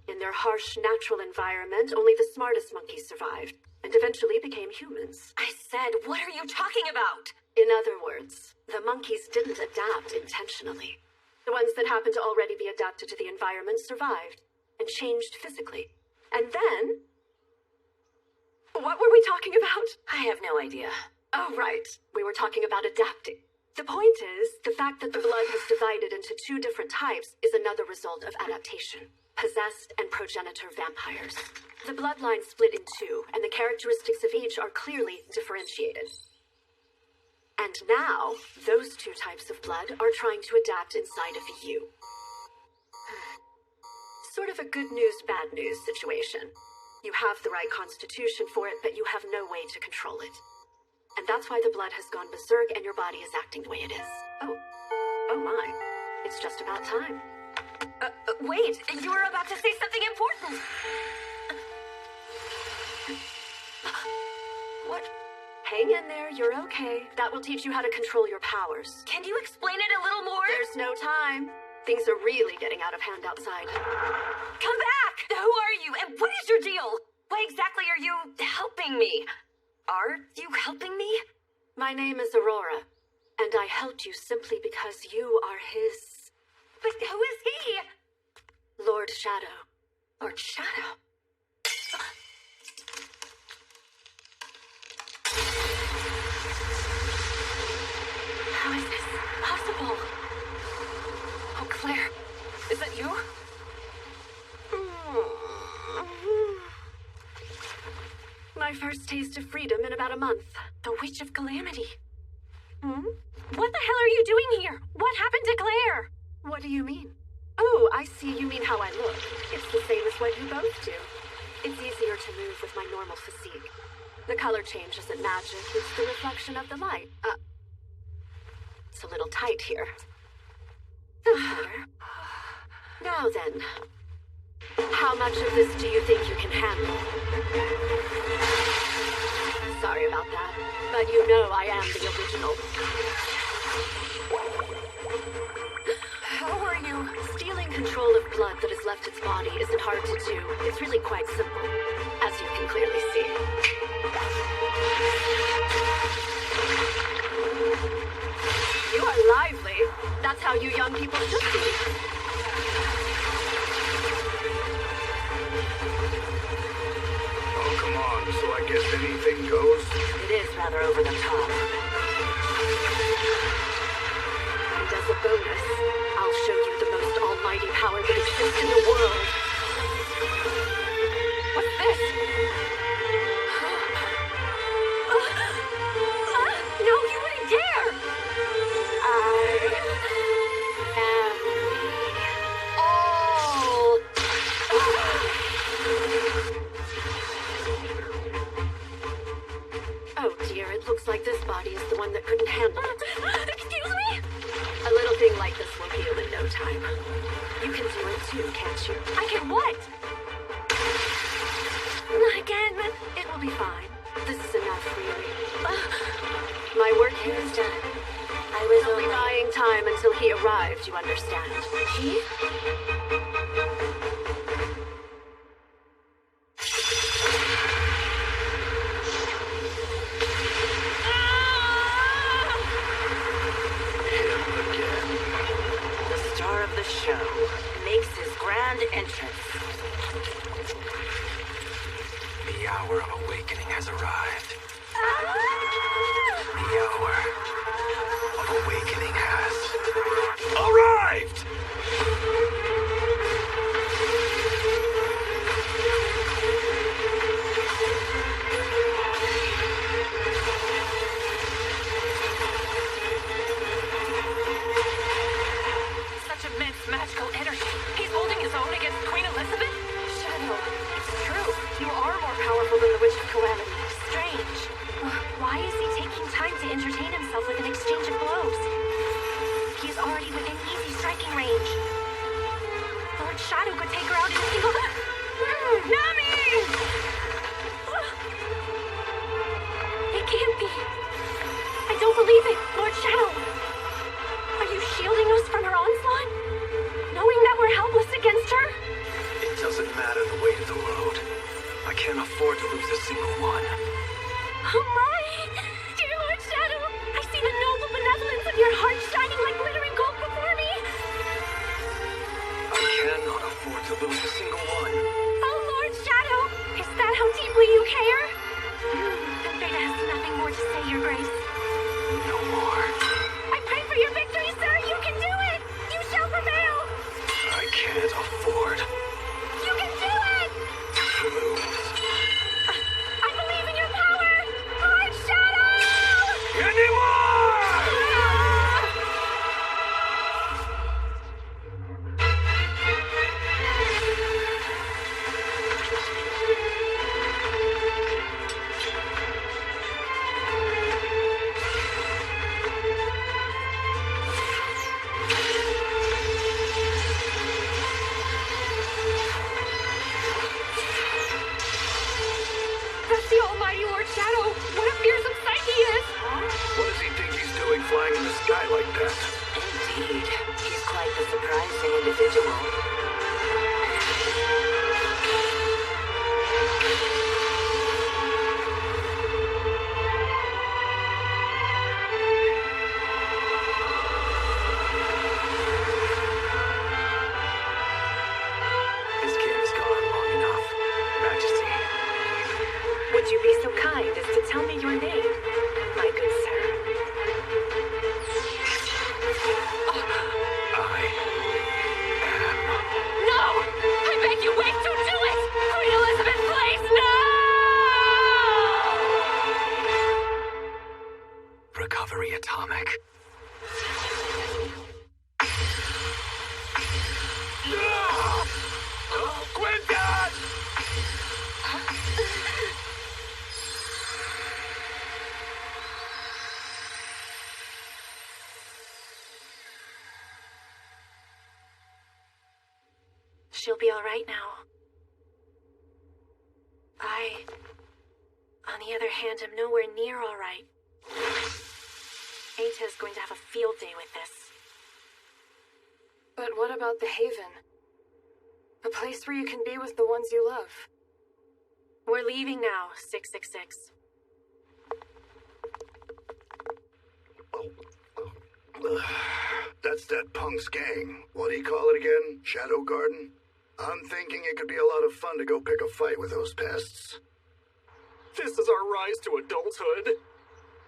In their harsh, natural environment, only the smartest monkeys survived, and eventually became humans. I said, what are you talking about? In other words, the monkeys didn't adapt intentionally. The ones that happened to already be adapted to the environment survived, and changed physically. And then... What were we talking about? I have no idea. Oh, right. We were talking about adapting. The point is, the fact that the blood has divided into two different types is another result of adaptation. Possessed and progenitor vampires. The bloodline split in two, and the characteristics of each are clearly differentiated. And now, those two types of blood are trying to adapt inside of you. Sort of a good news, bad news situation. You have the right constitution for it, but you have no way to control it. And that's why the blood has gone berserk and your body is acting the way it is. Oh my. It's just about time. Wait, you were about to say something important. What? Hang in there, you're okay. That will teach you how to control your powers. Can you explain it a little more? There's no time. Things are really getting out of hand outside. Come back! Who are you, and what is your deal? Why exactly are you helping me? Are you helping me? My name is Aurora, and I helped you simply because you are his... But who is he? Lord Shadow. Lord Shadow? How is this possible? Oh, Claire, is that you? My first taste of freedom in about a month. The Witch of Calamity. What the hell are you doing here? What happened to Claire? What do you mean? Oh, I see you mean how I look. It's the same as what you both do. It's easier to move with my normal physique. The color change isn't magic, it's the reflection of the light. It's a little tight here. Better. Now then, how much of this do you think you can handle? Sorry about that, but you know I am the original. How are you? Stealing control of blood that has left its body isn't hard to do. It's really quite simple, as you can clearly see. You are lively. That's how you young people should be. Oh, come on. So I guess anything goes? It is rather over the top. And as a bonus, I'll show you the most almighty power that exists in the world. What's this? No, you wouldn't dare! I am the all. Oh dear, it looks like this body is the one that couldn't handle it. Excuse me? A little thing like this will heal in no time. You can do it too, can't you? I can what? Again, it will be fine. This is enough, really. My work here is done. I was only buying time until he arrived, you understand. He? The star of the show makes his grand entrance. The hour of awakening has arrived. The hour of awakening has arrived! Such immense magical energy. He's holding his own against Queen Elizabeth? Shadow, it's true. You are more powerful than the Witch of Calamity. Strange. Why is he taking time to entertain himself with an exchange of blows? He's already within easy striking range. Lord Shadow could take her out in a single... Nami! It can't be. I don't believe it. Lord Shadow. Are you shielding us from her onslaught? Knowing that we're helpless against her? It doesn't matter the weight of the load. I can't afford to lose a single one. Oh my! Dear Lord Shadow, I see the noble benevolence of your heart shining like glittering gold before me! I cannot afford to lose a single one. Oh, Lord Shadow, is that how deeply you care? Then fate has nothing more to say, Your Grace. No more. I pray for your victory, sir! You can do it! You shall prevail! I can't afford You can do it! to lose. I believe in your power! Lord Shadow! Anymore! would be so kind as to tell me your name, my good sir? No! I beg you, wait! Don't do it! Queen Elizabeth, please, no! Recovery atomic. Quinton! She'll be all right now. On the other hand, am nowhere near all right. Eta is going to have a field day with this. But what about the Haven? A place where you can be with the ones you love. We're leaving now, 666. That's that punk's gang. What do you call it again? Shadow Garden? I'm thinking it could be a lot of fun to go pick a fight with those pests. This is our rise to adulthood.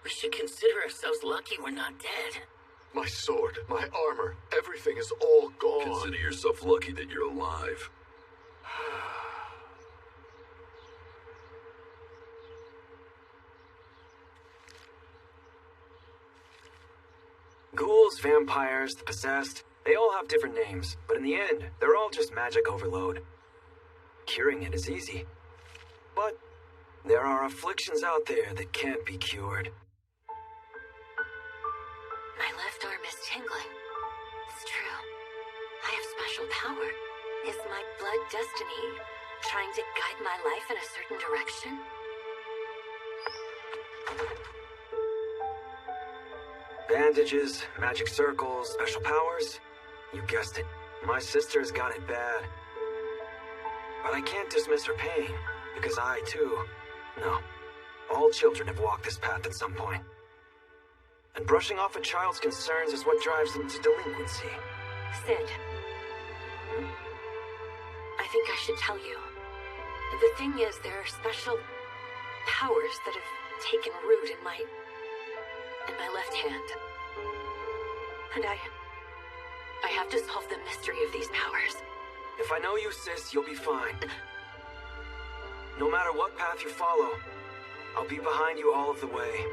We should consider ourselves lucky we're not dead. My sword, my armor, everything is all gone. Consider yourself lucky that you're alive. Ghouls, vampires, the possessed, they all have different names, but in the end, they're all just magic overload. Curing it is easy. But there are afflictions out there that can't be cured. My left arm is tingling. It's true. I have special power. Is my blood destiny trying to guide my life in a certain direction? Bandages, magic circles, special powers. You guessed it. My sister's got it bad. But I can't dismiss her pain, because I, too, no. All children have walked this path at some point. And brushing off a child's concerns is what drives them to delinquency. Sid. I think I should tell you. The thing is, there are special powers that have taken root in my left hand. And I have to solve the mystery of these powers. If I know you, sis, you'll be fine. No matter what path you follow, I'll be behind you all of the way.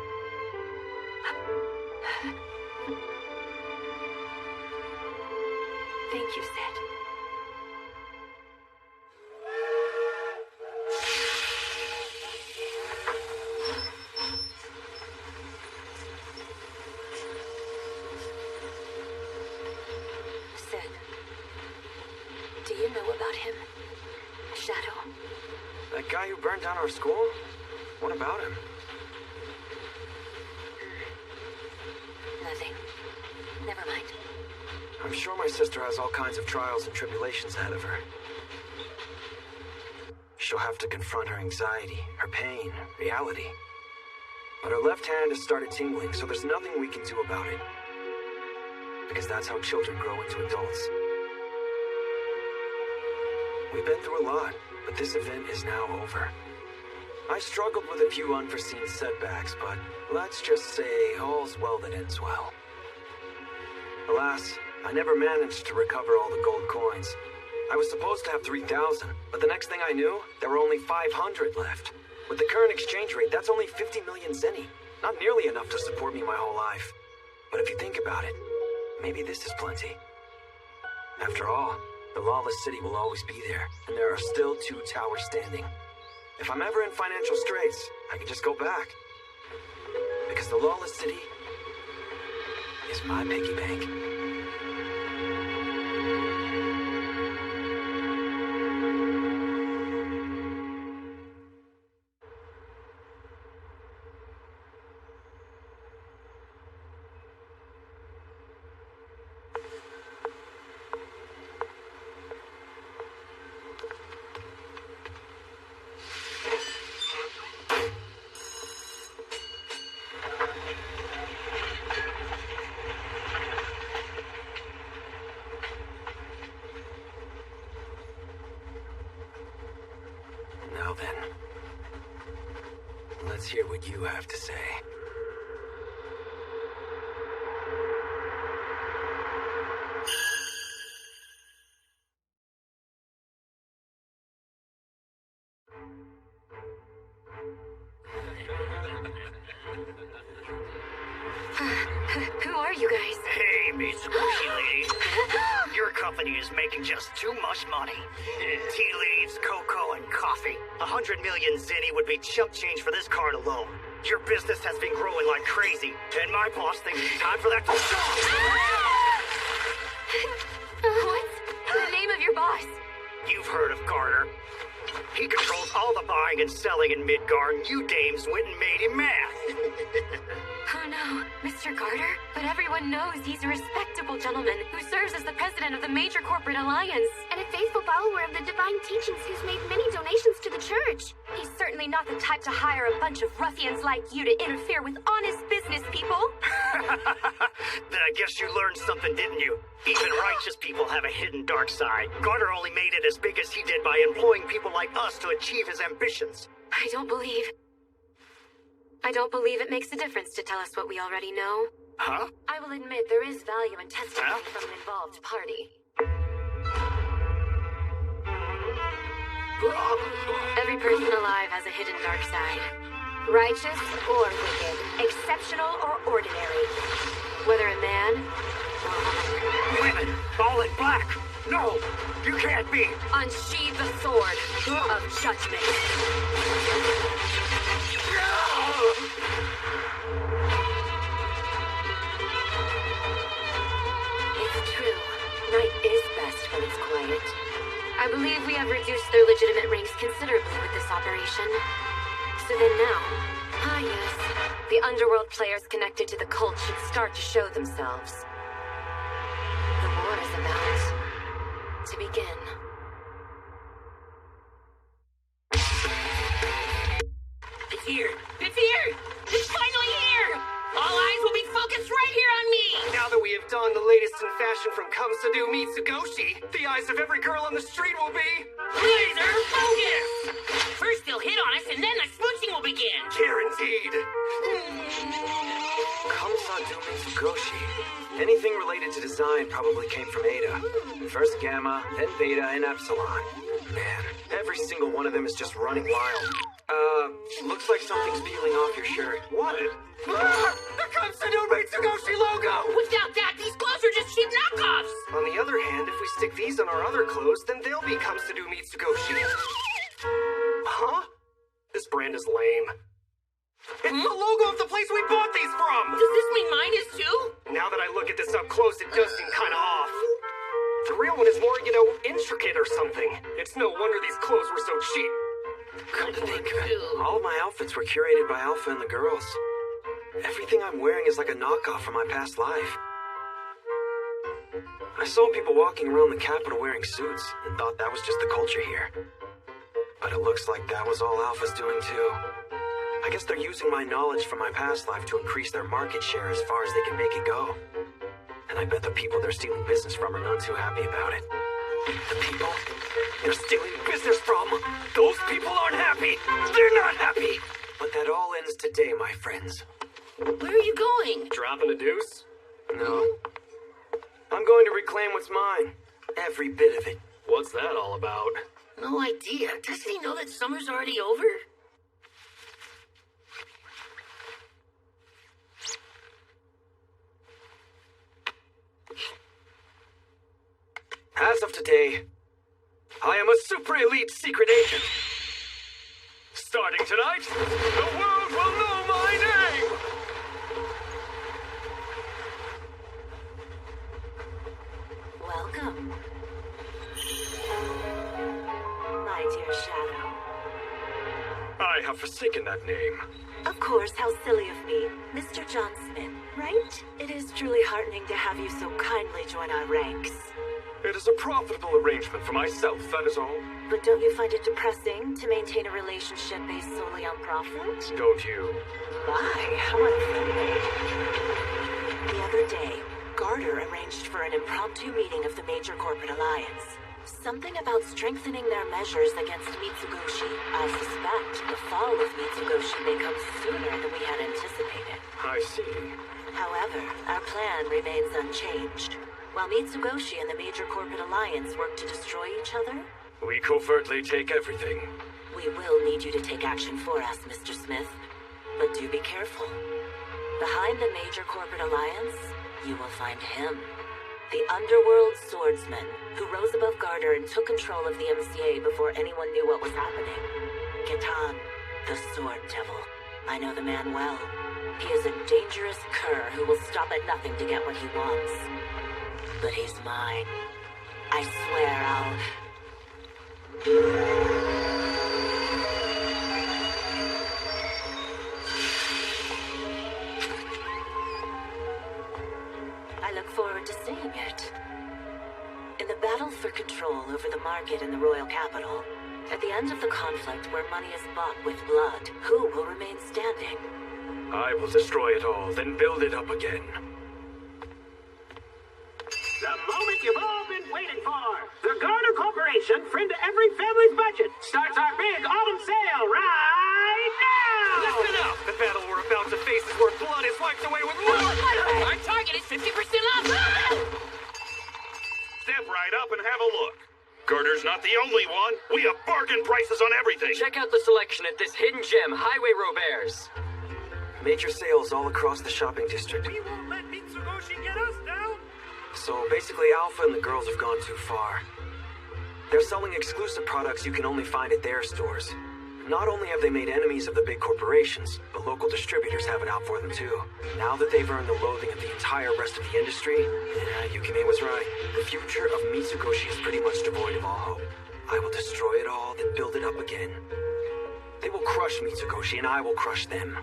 Thank you, Sid. Sid, do you know about him? Shadow? That guy who burned down our school? What about him? Nothing. Never mind. I'm sure my sister has all kinds of trials and tribulations ahead of her. She'll have to confront her anxiety, her pain, reality. But her left hand has started tingling, so there's nothing we can do about it. Because that's how children grow into adults. We've been through a lot, but this event is now over. I struggled with a few unforeseen setbacks, but let's just say all's well that ends well. Alas, I never managed to recover all the gold coins. I was supposed to have 3,000, but the next thing I knew, there were only 500 left. With the current exchange rate, that's only 50 million zenny. Not nearly enough to support me my whole life. But if you think about it, maybe this is plenty. After all, the lawless city will always be there, and there are still 2 towers standing. If I'm ever in financial straits, I can just go back. Because the lawless city is my piggy bank. Now then. Let's hear what you have to say. Who are you guys? Hey, Mitsubishi lady. Your company is making just too much money. Tea leaves, cocoa, and coffee. 100 million zenny would be chump change for this card alone. Your business has been growing like crazy, and my boss thinks it's time for that to stop. What's the name of your boss? You've heard of Carter. He controls all the buying and selling in Midgar, and you dames went and made him mad. Oh no, Mr. Carter? But everyone knows he's a respectable gentleman who serves as the president of the major corporate alliance. And a faithful follower of the divine teachings who's made many donations to the church. He's certainly not the type to hire a bunch of ruffians like you to interfere with honest business people. Then I guess you learned something, didn't you? Even righteous people have a hidden dark side. Carter only made it as big as he did by employing people like us to achieve his ambitions. I don't believe it makes a difference to tell us what we already know. Huh? I will admit there is value in testimony from an involved party. Every person alive has a hidden dark side. Righteous or wicked, exceptional or ordinary. Whether a man or a woman. Women, all in black. No, you can't be. Unsheathe the sword of judgment. It's true. Night is best when it's quiet. I believe we have reduced their legitimate ranks considerably with this operation. So then now, yes, the underworld players connected to the cult should start to show themselves. The war is about to begin. It's here! It's here! It's finally here! All eyes will be focused right here on me! Now that we have donned the latest in fashion from Kamsadu Mitsugoshi, the eyes of every girl on the street will be... Laser focus! First they'll hit on us, and then the smooching will begin! Guaranteed! Kamsadu Mitsugoshi. Anything related to design probably came from Ada. First Gamma, then Beta, and Epsilon. Man, every single one of them is just running wild. Looks like something's peeling off your shirt. What? The Kamsadu Mitsugoshi logo! Without that, these clothes are just cheap knockoffs! On the other hand, if we stick these on our other clothes, then they'll be Kamsadu Mitsugoshi. Huh? This brand is lame. It's the logo of the place we bought these from! Does this mean mine is too? Now that I look at this up close, it does seem kind of off. The real one is more, intricate or something. It's no wonder these clothes were so cheap. Come to think of it, all of my outfits were curated by Alpha and the girls. Everything I'm wearing is like a knockoff from my past life. I saw people walking around the Capitol wearing suits and thought that was just the culture here. But it looks like that was all Alpha's doing too. I guess they're using my knowledge from my past life to increase their market share as far as they can make it go. And I bet the people they're stealing business from are none too happy about it. The people they're stealing business from, those people aren't happy. They're not happy. But that all ends today, my friends. Where are you going? Dropping a deuce? No. I'm going to reclaim what's mine. Every bit of it. What's that all about? No idea. Doesn't he know that summer's already over? As of today, I am a super elite secret agent. Starting tonight, the world will know my name! Welcome. My dear Shadow. I have forsaken that name. Of course, how silly of me. Mr. John Smith, right? It is truly heartening to have you so kindly join our ranks. It is a profitable arrangement for myself, that is all. But don't you find it depressing to maintain a relationship based solely on profit? Don't you? Why? How unfriendly. The other day, Garter arranged for an impromptu meeting of the major corporate alliance. Something about strengthening their measures against Mitsugoshi. I suspect the fall of Mitsugoshi may come sooner than we had anticipated. I see. However, our plan remains unchanged. While Mitsugoshi and the major corporate alliance work to destroy each other, We covertly take everything. we will need you to take action for us, Mr. Smith. But do be careful. Behind the major corporate alliance, you will find him. The underworld swordsman who rose above Garter and took control of the MCA before anyone knew what was happening. Gatan, the sword devil. I know the man well. He is a dangerous cur who will stop at nothing to get what he wants. But he's mine. I swear I'll... I look forward to seeing it. In the battle for control over the market in the royal capital, at the end of the conflict where money is bought with blood, who will remain standing? I will destroy it all, then build it up again. The moment you've all been waiting for. The Garner Corporation, friend to every family's budget, starts our big autumn sale right now! Listen up! The battle we're about to face is where blood is wiped away with more! Our target is 50% off! Step right up and have a look. Garter's not the only one. We have bargain prices on everything. Check out the selection at this hidden gem, Highway Roberts. Major sales all across the shopping district. We won't let Mitsugoshi get us down. So basically, Alpha and the girls have gone too far. They're selling exclusive products you can only find at their stores. Not only have they made enemies of the big corporations, but local distributors have it out for them too. Now that they've earned the loathing of the entire rest of the industry, yeah, Yukime was right. The future of Mitsugoshi is pretty much devoid of all hope. I will destroy it all, then build it up again. They will crush Mitsugoshi, and I will crush them.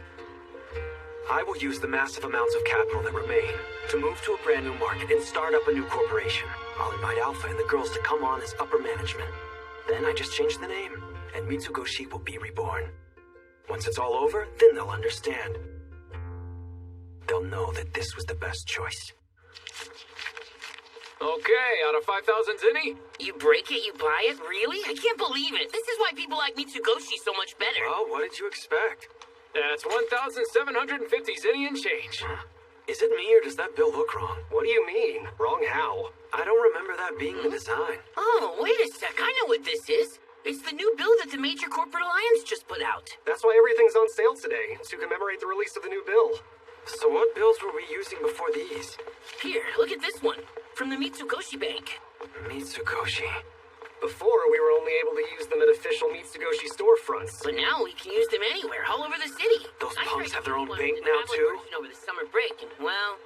I will use the massive amounts of capital that remain to move to a brand new market and start up a new corporation. I'll invite Alpha and the girls to come on as upper management. Then I just change the name, and Mitsugoshi will be reborn. Once it's all over, then they'll understand. They'll know that this was the best choice. Okay, out of 5,000 zenny? You break it, you buy it? Really? I can't believe it. This is why people like Mitsugoshi so much better. Well, what did you expect? That's 1,750 zenny and change. Is it me or does that bill look wrong? What do you mean? Wrong how? I don't remember that being the design. Oh, wait a sec. I know what this is. It's the new bill that the major corporate alliance just put out. That's why everything's on sale today, to commemorate the release of the new bill. So what bills were we using before these? Here, look at this one. From the Mitsugoshi Bank. Mitsugoshi. Before, we were only able to use them at official Mitsugoshi storefronts. But now we can use them anywhere, all over the city. Those I punks tried have their own one bank with the now, tablet too? version over the summer break, and, well...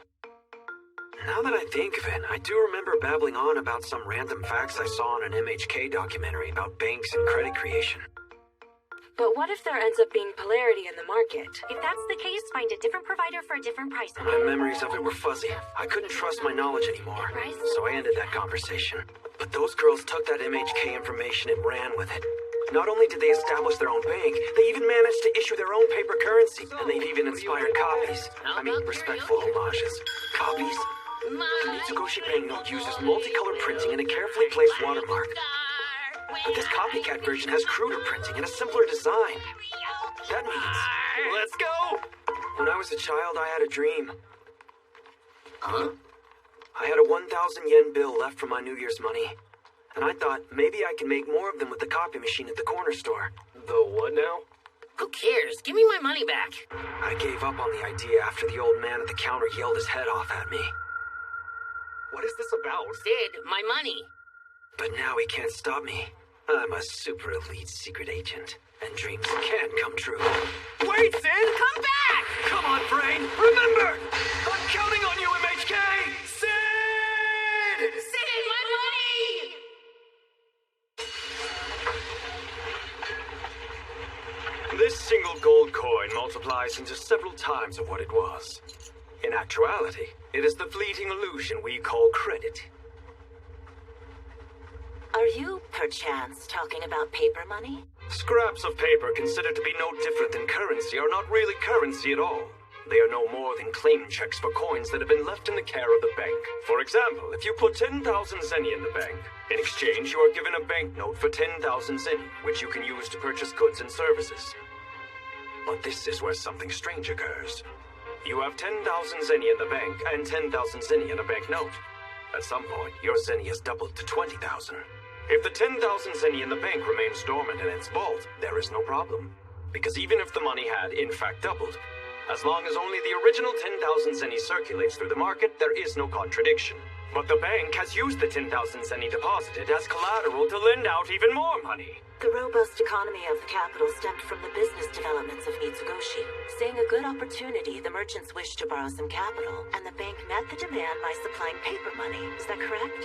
Now that I think of it, I do remember babbling on about some random facts I saw in an MHK documentary about banks and credit creation. But what if there ends up being polarity in the market? If that's the case, find a different provider for a different price. My memories of it were fuzzy. I couldn't trust my knowledge anymore, so I ended that conversation. But those girls took that MHK information and ran with it. Not only did they establish their own bank, they even managed to issue their own paper currency, and they've even inspired copies. I mean, respectful homages. Copies? The Mitsugoshi Bank note uses multicolored printing and a carefully placed watermark. But this copycat version has cruder printing and a simpler design. That means... Let's go! When I was a child, I had a dream. Huh? I had a 1,000 yen bill left from my New Year's money. And I thought maybe I can make more of them with the copy machine at the corner store. The what now? Who cares? Give me my money back. I gave up on the idea after the old man at the counter yelled his head off at me. What is this about? Sid, my money. But now he can't stop me. I'm a super elite secret agent, and dreams can come true. Wait, Sid! Come back! Come on, brain! Remember! I'm counting on you, MHK! Sid! Sid, my money! This single gold coin multiplies into several times of what it was. In actuality, it is the fleeting illusion we call credit. Are you, perchance, talking about paper money? Scraps of paper considered to be no different than currency are not really currency at all. They are no more than claim checks for coins that have been left in the care of the bank. For example, if you put 10,000 zenny in the bank, in exchange you are given a banknote for 10,000 zenny, which you can use to purchase goods and services. But this is where something strange occurs. You have 10,000 zenny in the bank and 10,000 zenny in a banknote. At some point, your zenny has doubled to 20,000. If the 10,000 zenny in the bank remains dormant in its vault, there is no problem. Because even if the money had, in fact, doubled, as long as only the original 10,000 zenny circulates through the market, there is no contradiction. But the bank has used the 10,000 zenny deposited as collateral to lend out even more money. The robust economy of the capital stemmed from the business developments of Mitsugoshi. Seeing a good opportunity, the merchants wished to borrow some capital, and the bank met the demand by supplying paper money. Is that correct?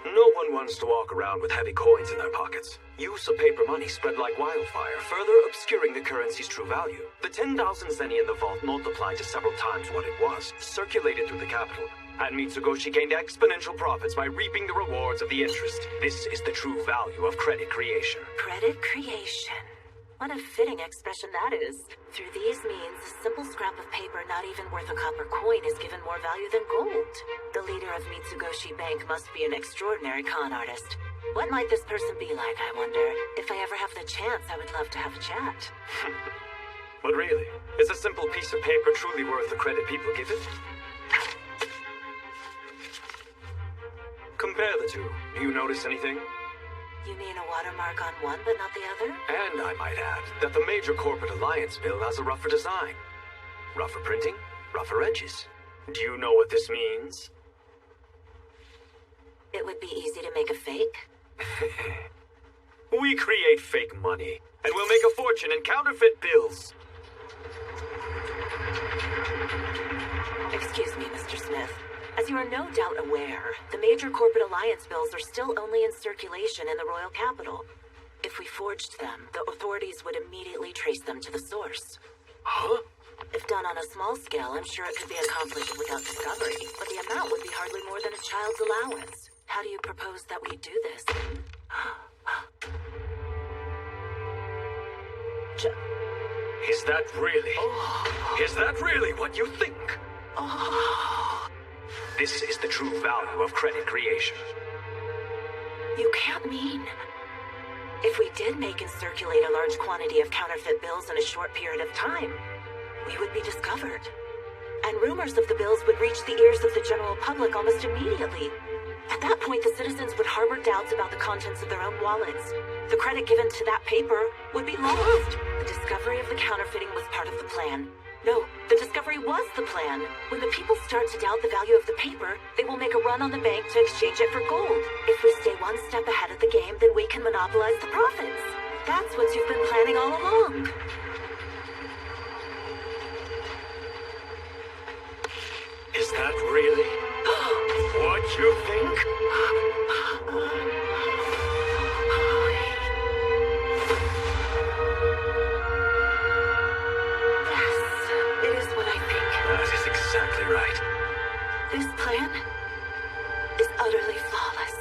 No one wants to walk around with heavy coins in their pockets. Use of paper money spread like wildfire, further obscuring the currency's true value. The 10,000 zenny in the vault multiplied to several times what it was, circulated through the capital, and Mitsugoshi gained exponential profits by reaping the rewards of the interest. This is the true value of credit creation. Credit creation. What a fitting expression that is. Through these means, a simple scrap of paper not even worth a copper coin is given more value than gold. The leader of Mitsugoshi Bank must be an extraordinary con artist. What might this person be like, I wonder? If I ever have the chance, I would love to have a chat. But really, is a simple piece of paper truly worth the credit people give it? Compare the two. Do you notice anything? You mean a watermark on one but not the other? And I might add that the major corporate alliance bill has a rougher design. Rougher printing, rougher edges. Do you know what this means? It would be easy to make a fake. We create fake money, and we'll make a fortune in counterfeit bills. Excuse me, Mr. Smith. As you are no doubt aware, the major corporate alliance bills are still only in circulation in the royal capital. If we forged them, the authorities would immediately trace them to the source. Huh? If done on a small scale, I'm sure it could be accomplished without discovery, but the amount would be hardly more than a child's allowance. How do you propose that we do this? Is that really? Is that really what you think? This is the true value of credit creation. You can't mean... If we did make and circulate a large quantity of counterfeit bills in a short period of time, we would be discovered. And rumors of the bills would reach the ears of the general public almost immediately. At that point, the citizens would harbor doubts about the contents of their own wallets. The credit given to that paper would be lost. The discovery of the counterfeiting was part of the plan. No, the discovery was the plan. When the people start to doubt the value of the paper, they will make a run on the bank to exchange it for gold. If we stay one step ahead of the game, then we can monopolize the profits. That's what you've been planning all along. Is that really what you think? That is exactly right. This plan is utterly flawless.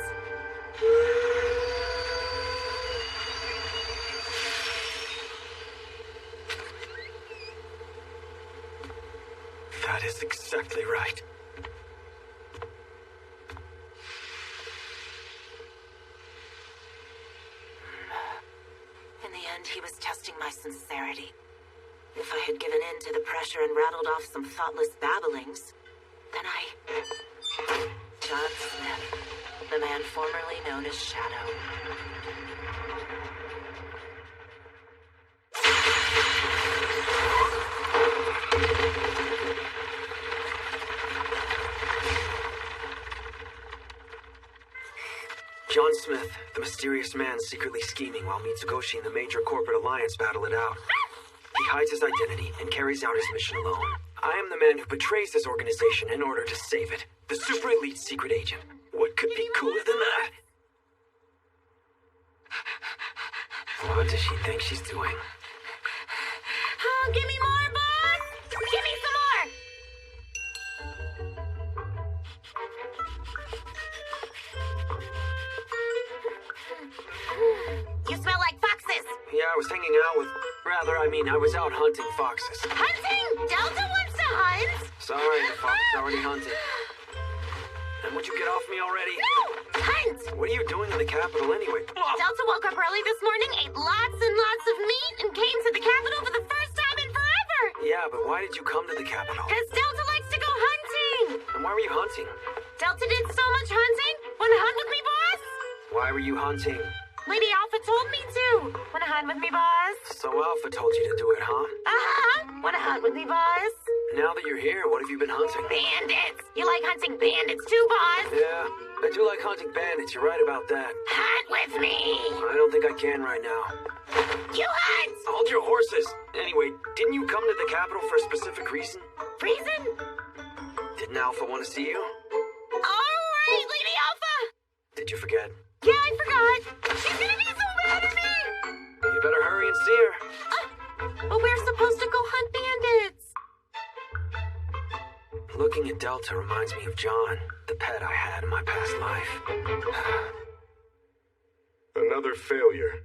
That is exactly right. In the end, he was testing my sincerity. If I had given in to the pressure and rattled off some thoughtless babblings, then John Smith, the man formerly known as Shadow. John Smith, the mysterious man secretly scheming while Mitsugoshi and the major corporate alliance battle it out. He hides his identity and carries out his mission alone. I am the man who betrays his organization in order to save it. The super elite secret agent. What could be cooler than that? What does she think she's doing? Oh, give me more, boss! Give me some more! You smell like foxes! Yeah, I was hanging out with... I was out hunting foxes. Hunting! Delta wants to hunt. Sorry, the fox is already hunted. And would you get off me already? No! Hunt! What are you doing in the Capitol anyway? Delta woke up early this morning, ate lots and lots of meat, and came to the Capitol for the first time in forever! Yeah, but why did you come to the Capitol? Because Delta likes to go hunting! And why were you hunting? Delta did so much hunting. Wanna hunt with me, boss? Why were you hunting? Lady Alpha told me to. Wanna hunt with me, boss? So Alpha told you to do it, huh? Uh-huh. Wanna hunt with me, boss? Now that you're here, what have you been hunting? Bandits. You like hunting bandits too, boss? Yeah, I do like hunting bandits. You're right about that. Hunt with me. I don't think I can right now. You hunt! Hold your horses. Anyway, didn't you come to the Capitol for a specific reason? Reason? Didn't Alpha want to see you? All right, Lady Alpha. Did you forget? Yeah, I forgot. She's gonna be so mad at me. You better hurry and see her. But we're supposed to go hunt bandits. Looking at Delta reminds me of John, the pet I had in my past life. Another failure.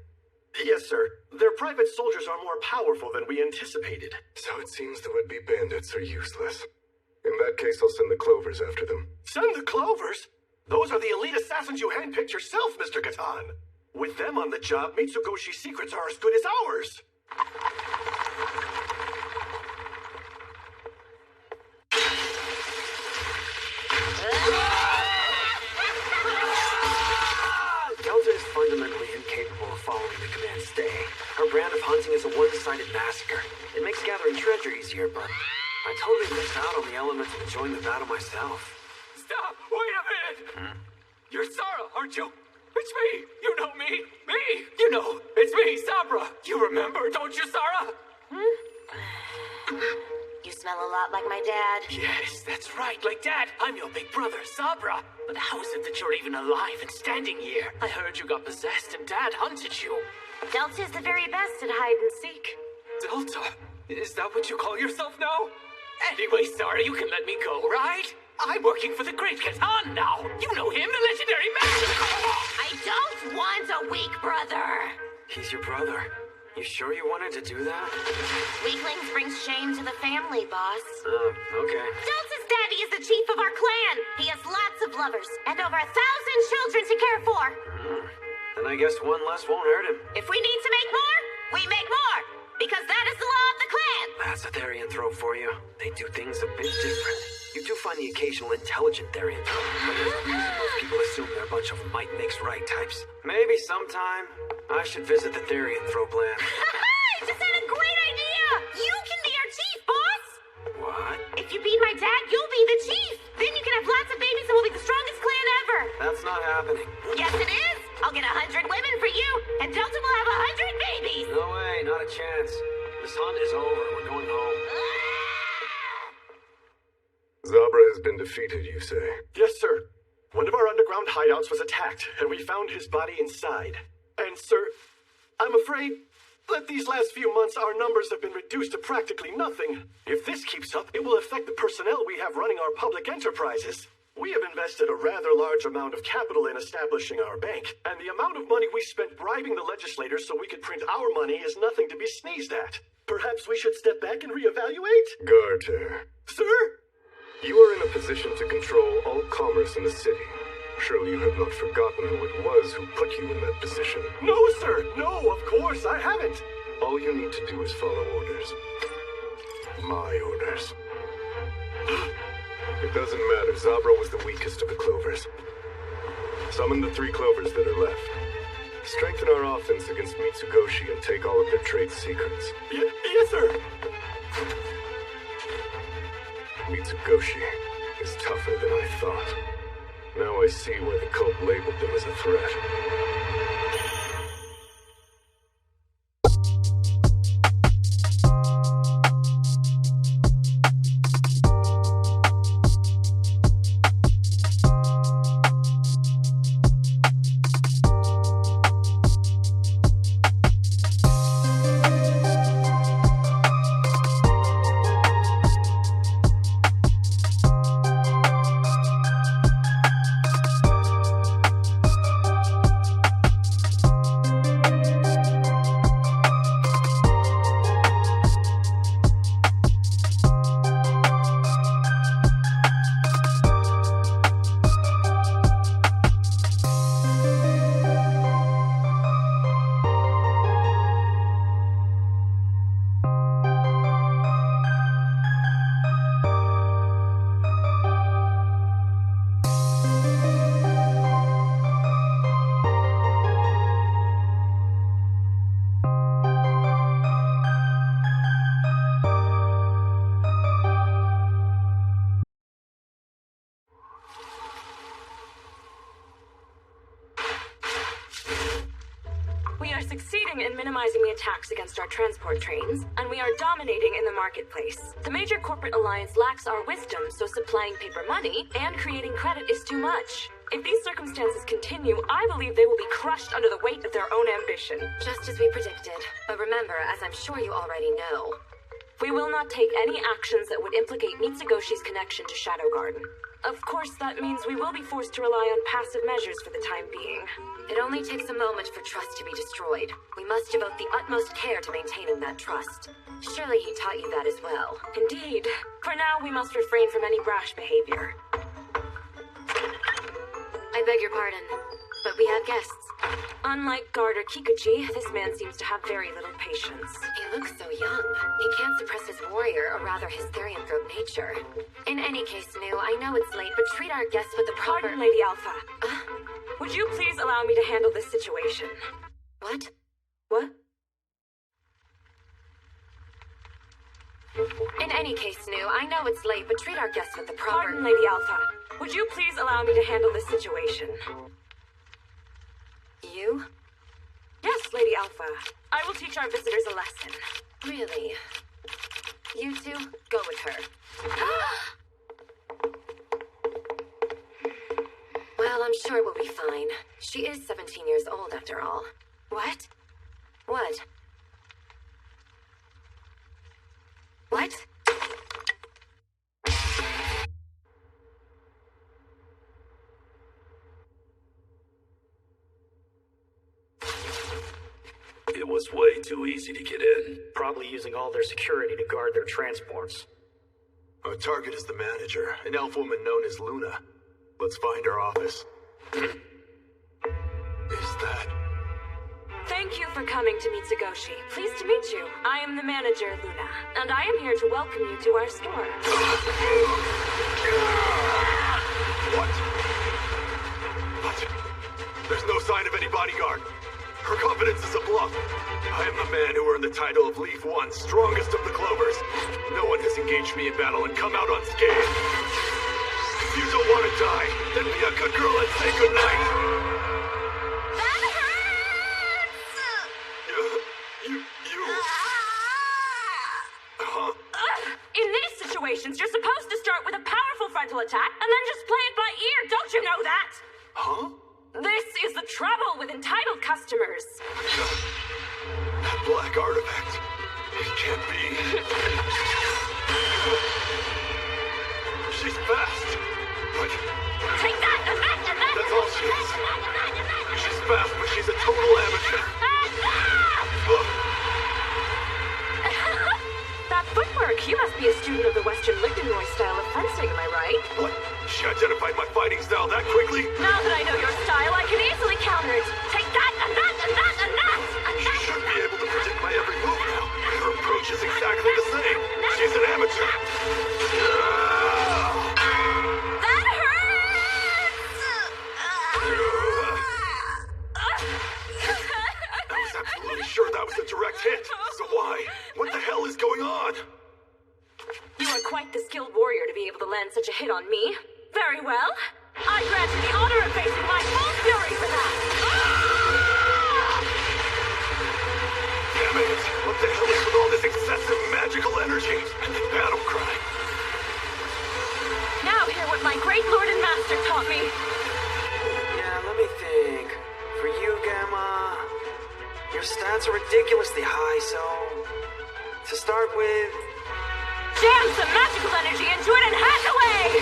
Yes, sir. Their private soldiers are more powerful than we anticipated. So it seems the would-be bandits are useless. In that case, I'll send the Clovers after them. Send the Clovers? Those are the elite assassins you handpicked yourself, Mr. Catan. With them on the job, Mitsugoshi's secrets are as good as ours. Delta is fundamentally incapable of following the command stay. Her brand of hunting is a one-sided massacre. It makes gathering treasure easier, but I totally missed out on the elements of enjoying the battle myself. Stop! Wait a minute! You're Sarah, aren't you? It's me! You know me! Me! You know, it's me, Sabra! You remember, don't you, Sarah? You smell a lot like my dad. Yes, that's right, like Dad. I'm your big brother, Sabra. But how is it that you're even alive and standing here? I heard you got possessed and Dad hunted you. Delta is the very best at hide and seek. Delta? Is that what you call yourself now? Anyway, Sarah, you can let me go, right? I'm working for the Great Catan now. You know him, the legendary man. I don't want a weak brother. He's your brother. You sure you wanted to do that? Weaklings brings shame to the family, boss. Okay. Delta's daddy is the chief of our clan. He has lots of lovers and over 1,000 children to care for. Then I guess one less won't hurt him. If we need to make more, we make more. Because that is the law of the clan. That's a Therian throw for you. They do things a bit different. You do find the occasional intelligent Therian throw, but there's a reason most people assume they're a bunch of might makes right types. Maybe sometime I should visit the Therian throw plan. I just had a great idea. You can be our chief, boss. What? If you beat my dad, you'll be the chief. Then you can have lots of babies and we'll be the strongest clan ever. That's not happening. Yes, it is. I'll get 100 women for you, and Delta will have 100 babies. No way, not a chance. This hunt is over. We're going home. Zabra has been defeated, you say? Yes, sir. One of our underground hideouts was attacked, and we found his body inside. And, sir, I'm afraid that these last few months our numbers have been reduced to practically nothing. If this keeps up, it will affect the personnel we have running our public enterprises. We have invested a rather large amount of capital in establishing our bank, and the amount of money we spent bribing the legislators so we could print our money is nothing to be sneezed at. Perhaps we should step back and reevaluate? Garter. Sir? You are in a position to control all commerce in the city. Surely you have not forgotten who it was who put you in that position. No, sir. No, of course I haven't. All you need to do is follow orders. My orders. It doesn't matter. Zabra was the weakest of the Clovers. Summon the 3 Clovers that are left. Strengthen our offense against Mitsugoshi and take all of their trade secrets. Yes, sir. Mitsugoshi is tougher than I thought. Now I see why the cult labeled them as a threat. succeeding in minimizing the attacks against our transport trains, and we are dominating in the marketplace. The major corporate alliance lacks our wisdom, so supplying paper money and creating credit is too much. If these circumstances continue, I believe they will be crushed under the weight of their own ambition. Just as we predicted. But remember, as I'm sure you already know, we will not take any actions that would implicate Mitsugoshi's connection to Shadow Garden. Of course, that means we will be forced to rely on passive measures for the time being. It only takes a moment for trust to be destroyed. We must devote the utmost care to maintaining that trust. Surely he taught you that as well. Indeed. For now, we must refrain from any brash behavior. I beg your pardon, but we have guests. Unlike guard or Kikuchi, this man seems to have very little patience. He looks so young. He can't suppress his warrior, or rather his therianthrope nature. In any case, Nu, I know it's late, but treat our guests with the proper— Pardon, Lady Alpha. Would you please allow me to handle this situation? What? What? In any case, Nu, I know it's late, but treat our guests with the proper— Pardon, Lady Alpha. Would you please allow me to handle this situation? You? Yes, Lady Alpha. I will teach our visitors a lesson. Really? You two, go with her. Well, I'm sure we'll be fine. She is 17 years old, after all. What? What? What? It was way too easy to get in. Probably using all their security to guard their transports. Our target is the manager, an elf woman known as Luna. Let's find her office. Is that... Thank you for coming to Mitsugoshi. Pleased to meet you. I am the manager, Luna, and I am here to welcome you to our store. What? There's no sign of any bodyguard. Her confidence is a bluff. I am the man who earned the title of Leaf One, strongest of the Clovers. No one has engaged me in battle and come out unscathed. If you don't want to die, then be a good girl and say goodnight. That hurts! You... Huh? In these situations, you're supposed to start with a powerful frontal attack and then just play it by ear. Don't you know that? Huh? This is the trouble with entitled customers. That black artifact. It can't be. She's fast. But... Take that, and that, and that! That's all she is. She's fast, but she's a total amateur. That footwork, you must be a student of the Western Lichtenroy style of fencing, am I right? What? She identified my fighting style that quickly? Now that I know your style, I can easily counter it. Take that, and that, and that, and that! She should be able to predict my every move now. Her approach is exactly the same. She's an amateur. That hurts! I was absolutely sure that was a direct hit. So why? What the hell is going on? You are quite the skilled warrior to be able to land such a hit on me. Very well. I grant you the honor of facing my full fury for that. Damn it! What the hell is with all this excessive magical energy? And the battle cry. Now hear what my great lord and master taught me. Yeah, let me think. For you, Gamma, your stats are ridiculously high, so... To start with... Jam some magical energy into it and hack away!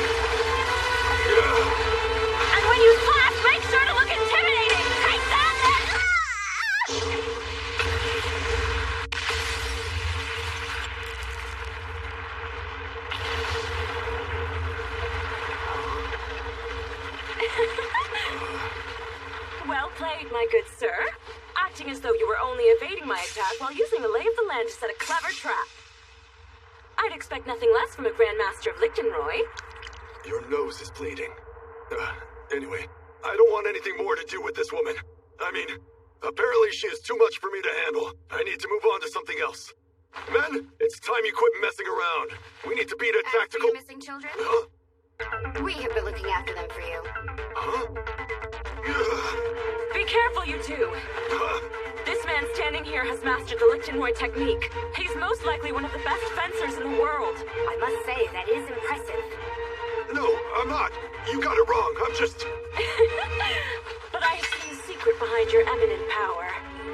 And when you slash, make sure to look intimidating! Take that Well played, my good sir. Acting as though you were only evading my attack while using the lay of the land to set a clever trap. I'd expect nothing less from a Grandmaster of Lichtenroy. Your nose is bleeding. Anyway, I don't want anything more to do with this woman. I mean, apparently she is too much for me to handle. I need to move on to something else. Men, it's time you quit messing around. We need to beat a tactical... Your missing children? Huh? We have been looking after them for you. Huh? Be careful, you two. This man standing here has mastered the Lichtenroy technique. He's most likely one of the best fencers in the world. I must say, that is impressive. No, I'm not. You got it wrong. I'm just... But I have seen the secret behind your eminent power.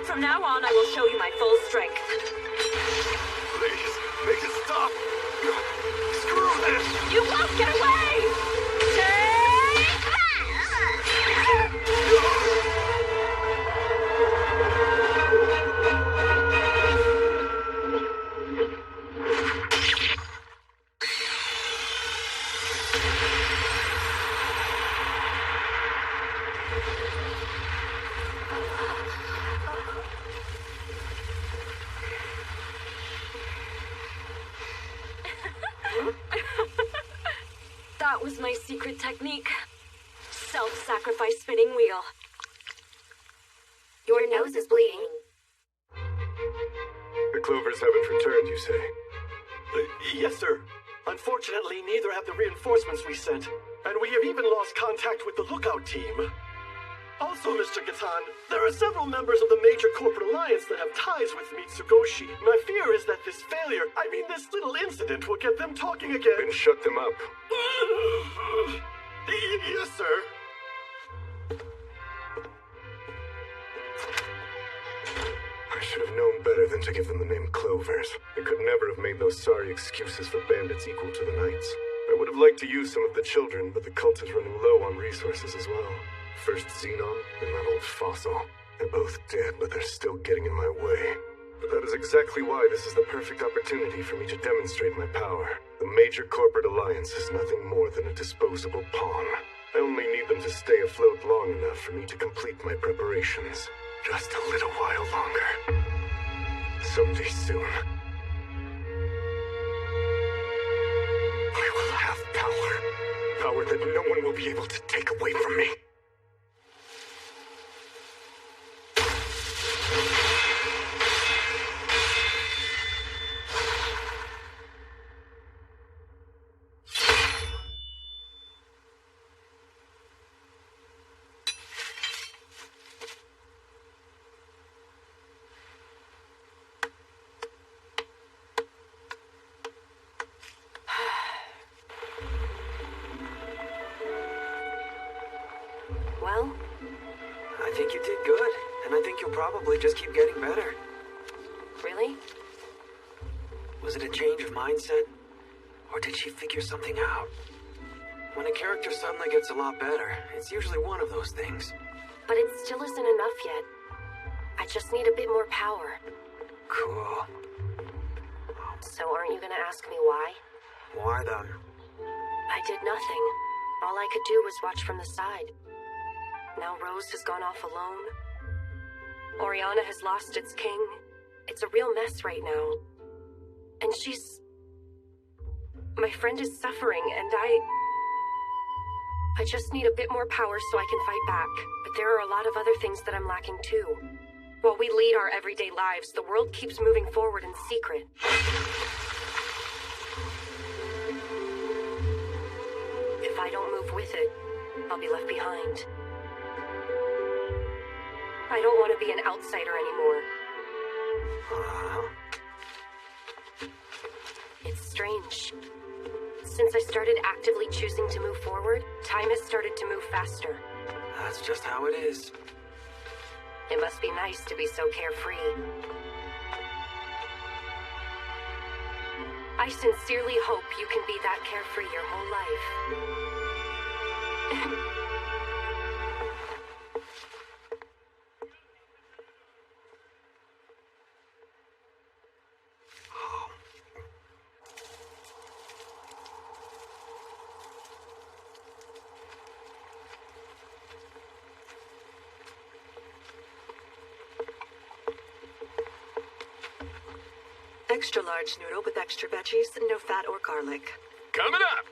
From now on, I will show you my full strength. Please, make it stop. Screw this. You won't get away! That was my secret technique. Self-sacrifice spinning wheel. Your nose is bleeding. The Clovers haven't returned, you say? Yes, sir. Unfortunately, neither have the reinforcements we sent, and we have even lost contact with the lookout team. Also, Mr. Gatan, there are several members of the major corporate alliance that have ties with Mitsugoshi. My fear is that this failure, this little incident, will get them talking again. Then shut them up. Yes, sir. I should have known better than to give them the name Clovers. They could never have made those sorry excuses for bandits equal to the Knights. I would have liked to use some of the children, but the cult is running low on resources as well. First Xenon, and that old fossil. They're both dead, but they're still getting in my way. But that is exactly why this is the perfect opportunity for me to demonstrate my power. The major corporate alliance is nothing more than a disposable pawn. I only need them to stay afloat long enough for me to complete my preparations. Just a little while longer. Someday soon. I will have power. Power that no one will be able to take away from me. Well? I think you did good, and I think you'll probably just keep getting better. Really? Was it a change of mindset? Or did she figure something out? When a character suddenly gets a lot better, it's usually one of those things. But it still isn't enough yet. I just need a bit more power. Cool. So aren't you gonna ask me why? Why then? I did nothing. All I could do was watch from the side. Now Rose has gone off alone. Oriana has lost its king. It's a real mess right now. And she's... My friend is suffering, and I just need a bit more power so I can fight back. But there are a lot of other things that I'm lacking too. While we lead our everyday lives, the world keeps moving forward in secret. If I don't move with it, I'll be left behind. I don't want to be an outsider anymore. It's strange. Since I started actively choosing to move forward, time has started to move faster. That's just how it is. It must be nice to be so carefree. I sincerely hope you can be that carefree your whole life. Extra large noodle with extra veggies, no fat or garlic. Coming up!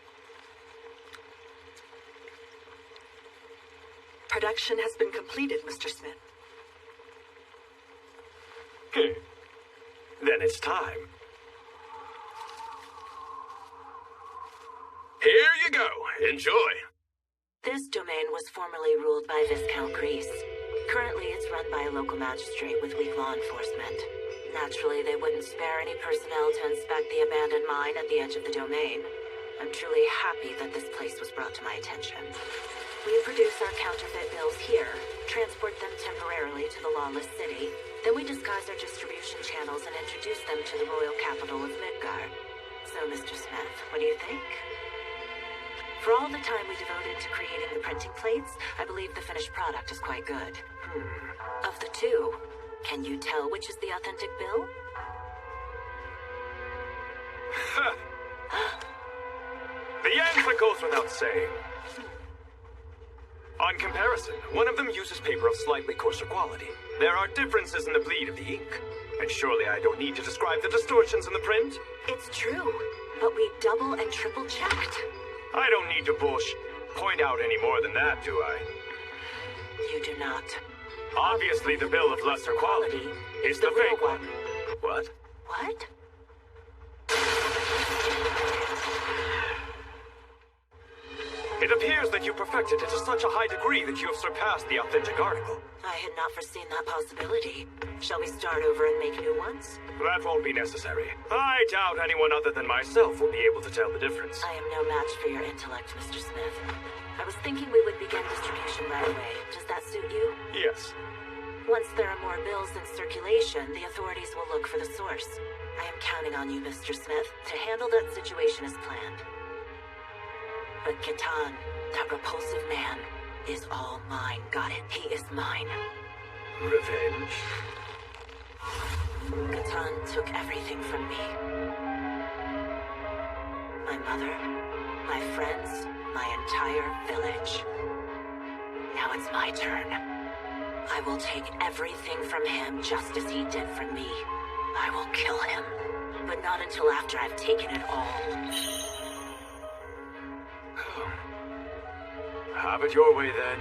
Production has been completed, Mr. Smith. Then it's time. Here you go. Enjoy. This domain was formerly ruled by Viscount Grease. Currently, it's run by a local magistrate with weak law enforcement. Naturally, they wouldn't spare any personnel to inspect the abandoned mine at the edge of the domain. I'm truly happy that this place was brought to my attention. We produce our counterfeit bills here, transport them temporarily to the lawless city, then we disguise our distribution channels and introduce them to the royal capital of Midgard. So, Mr. Smith, what do you think? For all the time we devoted to creating the printing plates, I believe the finished product is quite good. Of the two, can you tell which is the authentic bill? The answer goes without saying. On comparison, one of them uses paper of slightly coarser quality. There are differences in the bleed of the ink. And surely I don't need to describe the distortions in the print? It's true, but we double and triple checked. I don't need to point out any more than that, do I? You do not. Obviously, the bill of lesser quality is the fake one. What? What? It appears that you perfected it to such a high degree that you have surpassed the authentic article. I had not foreseen that possibility. Shall we start over and make new ones? That won't be necessary. I doubt anyone other than myself will be able to tell the difference. I am no match for your intellect, Mr. Smith. I was thinking we would begin distribution right away. Does that suit you? Yes. Once there are more bills in circulation, the authorities will look for the source. I am counting on you, Mr. Smith, to handle that situation as planned. But Catan, that repulsive man, is all mine. Got it? He is mine. Revenge? Catan took everything from me. My mother, my friends, my entire village. Now it's my turn. I will take everything from him just as he did from me. I will kill him, but not until after I've taken it all. Have it your way then.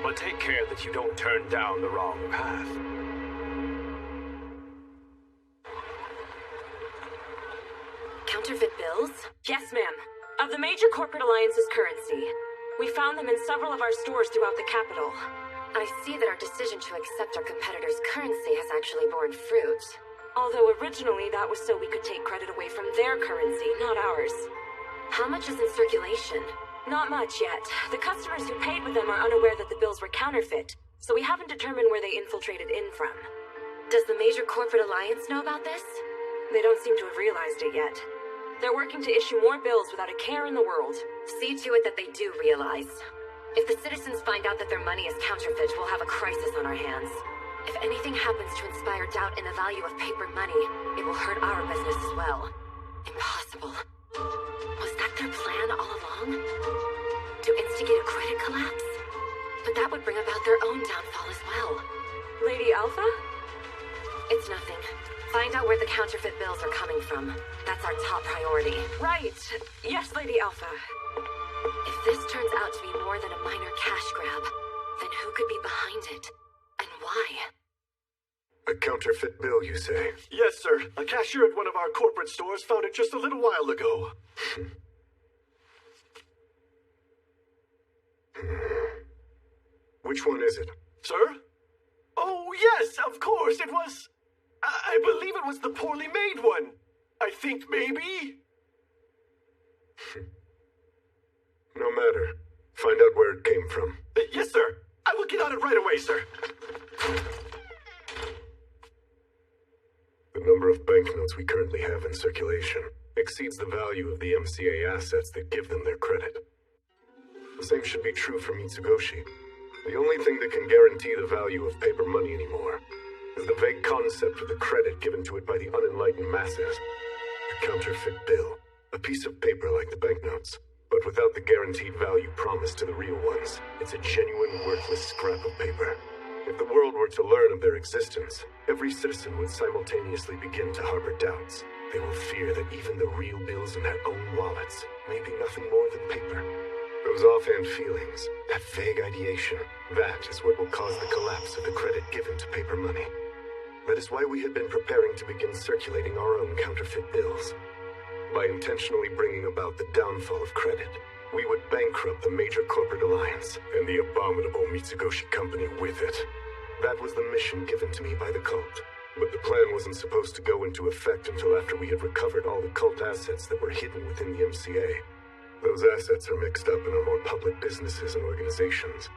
But take care that you don't turn down the wrong path. Counterfeit bills? Yes, ma'am. Of the major corporate alliance's currency. We found them in several of our stores throughout the capital. I see that our decision to accept our competitor's currency has actually borne fruit. Although originally that was so we could take credit away from their currency, not ours. How much is in circulation? Not much yet. The customers who paid with them are unaware that the bills were counterfeit, so we haven't determined where they infiltrated in from. Does the major corporate alliance know about this? They don't seem to have realized it yet. They're working to issue more bills without a care in the world. See to it that they do realize. If the citizens find out that their money is counterfeit, we'll have a crisis on our hands. If anything happens to inspire doubt in the value of paper money, it will hurt our business as well. Impossible. Was that their plan all along? To instigate a credit collapse? But that would bring about their own downfall as well. Lady Alpha? It's nothing. Find out where the counterfeit bills are coming from. That's our top priority. Right. Yes, Lady Alpha. If this turns out to be more than a minor cash grab, then who could be behind it? And why? A counterfeit bill, you say? Yes, sir. A cashier at one of our corporate stores found it just a little while ago. Which one is it? Sir? Oh, yes, of course. It was... I believe it was the poorly made one. I think maybe... No matter. Find out where it came from. Yes, sir. I will get on it right away, sir. The number of banknotes we currently have in circulation exceeds the value of the MCA assets that give them their credit. The same should be true for Mitsugoshi. The only thing that can guarantee the value of paper money anymore is the vague concept of the credit given to it by the unenlightened masses. A counterfeit bill, a piece of paper like the banknotes, but without the guaranteed value promised to the real ones. It's a genuine, worthless scrap of paper. If the world were to learn of their existence, every citizen would simultaneously begin to harbor doubts. They will fear that even the real bills in their own wallets may be nothing more than paper. Those offhand feelings, that vague ideation, that is what will cause the collapse of the credit given to paper money. That is why we had been preparing to begin circulating our own counterfeit bills. By intentionally bringing about the downfall of credit, We would bankrupt the major corporate alliance and the abominable Mitsugoshi company with it. That was the mission given to me by the cult. But the plan wasn't supposed to go into effect until after we had recovered all the cult assets that were hidden within the MCA. Those assets are mixed up in our more public businesses and organizations.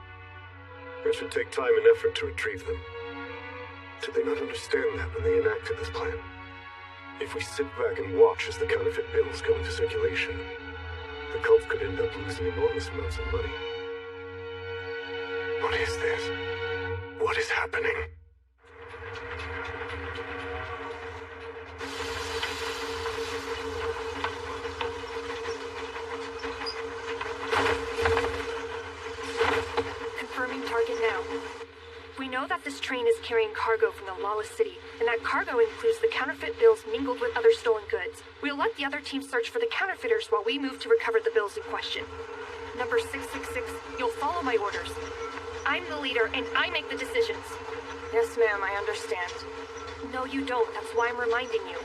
It should take time and effort to retrieve them. Did they not understand that when they enacted this plan? If we sit back and watch as the counterfeit bills go into circulation, the cult could end up losing enormous amounts of money. What is this? What is happening? Confirming target now. We know that this train is carrying cargo from the Lawless City, and that cargo includes the counterfeit bills mingled with other stolen goods. We'll let the other team search for the counterfeiters while we move to recover the bills in question. Number 666, you'll follow my orders. I'm the leader, and I make the decisions. Yes, ma'am, I understand. No, you don't. That's why I'm reminding you.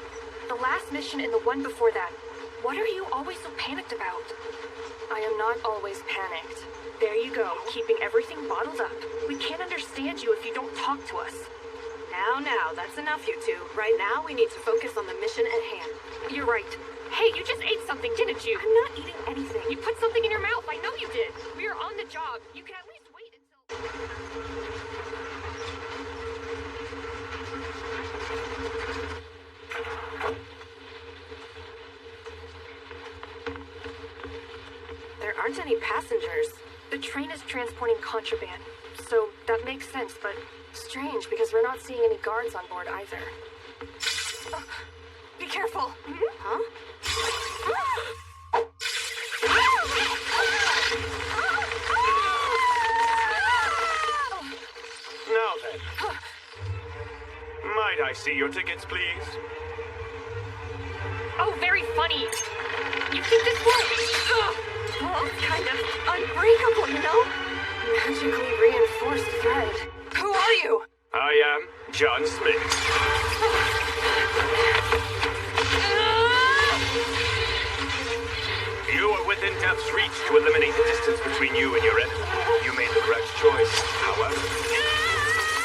The last mission and the one before that. What are you always so panicked about? I am not always panicked. There you go, keeping everything bottled up. We can't understand you if you don't talk to us. Now, that's enough, you two. Right now, we need to focus on the mission at hand. You're right. Hey, you just ate something, didn't you? I'm not eating anything. You put something in your mouth. I know you did. We are on the job. You can at least wait until... There aren't any passengers. The train is transporting contraband, so that makes sense, but... Strange, because we're not seeing any guards on board either. Be careful. Huh? Now then. Might I see your tickets, please? Oh, very funny. You think this will... Well, kind of unbreakable, you know? Magically reinforced thread. Who are you? I am John Smith. You are within death's reach to eliminate the distance between you and your enemy. You made the correct choice, however.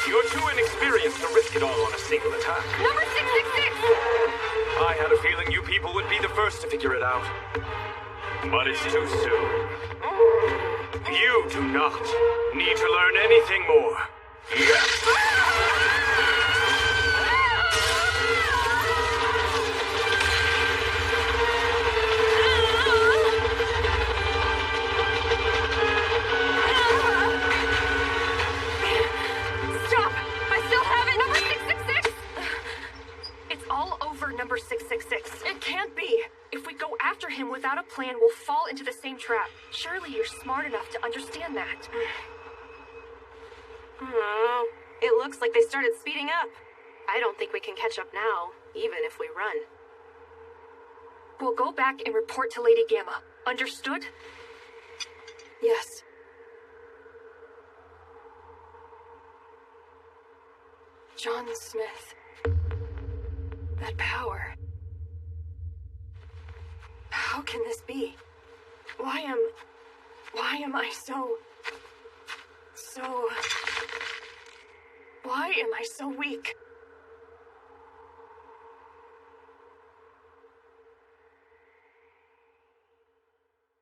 You're too inexperienced to risk it all on a single attack. Number 666! I had a feeling you people would be the first to figure it out. But it's too soon. You do not need to learn anything more. Yes. Stop! I still have it! Number 666! It's all over, number 666. It can't be. If we go after him without a plan, we'll fall into the same trap. Surely you're smart enough to understand that. It looks like they started speeding up. I don't think we can catch up now, even if we run. We'll go back and report to Lady Gamma. Understood? Yes. John Smith. That power. How can this be? Why am I so... Why am I so weak?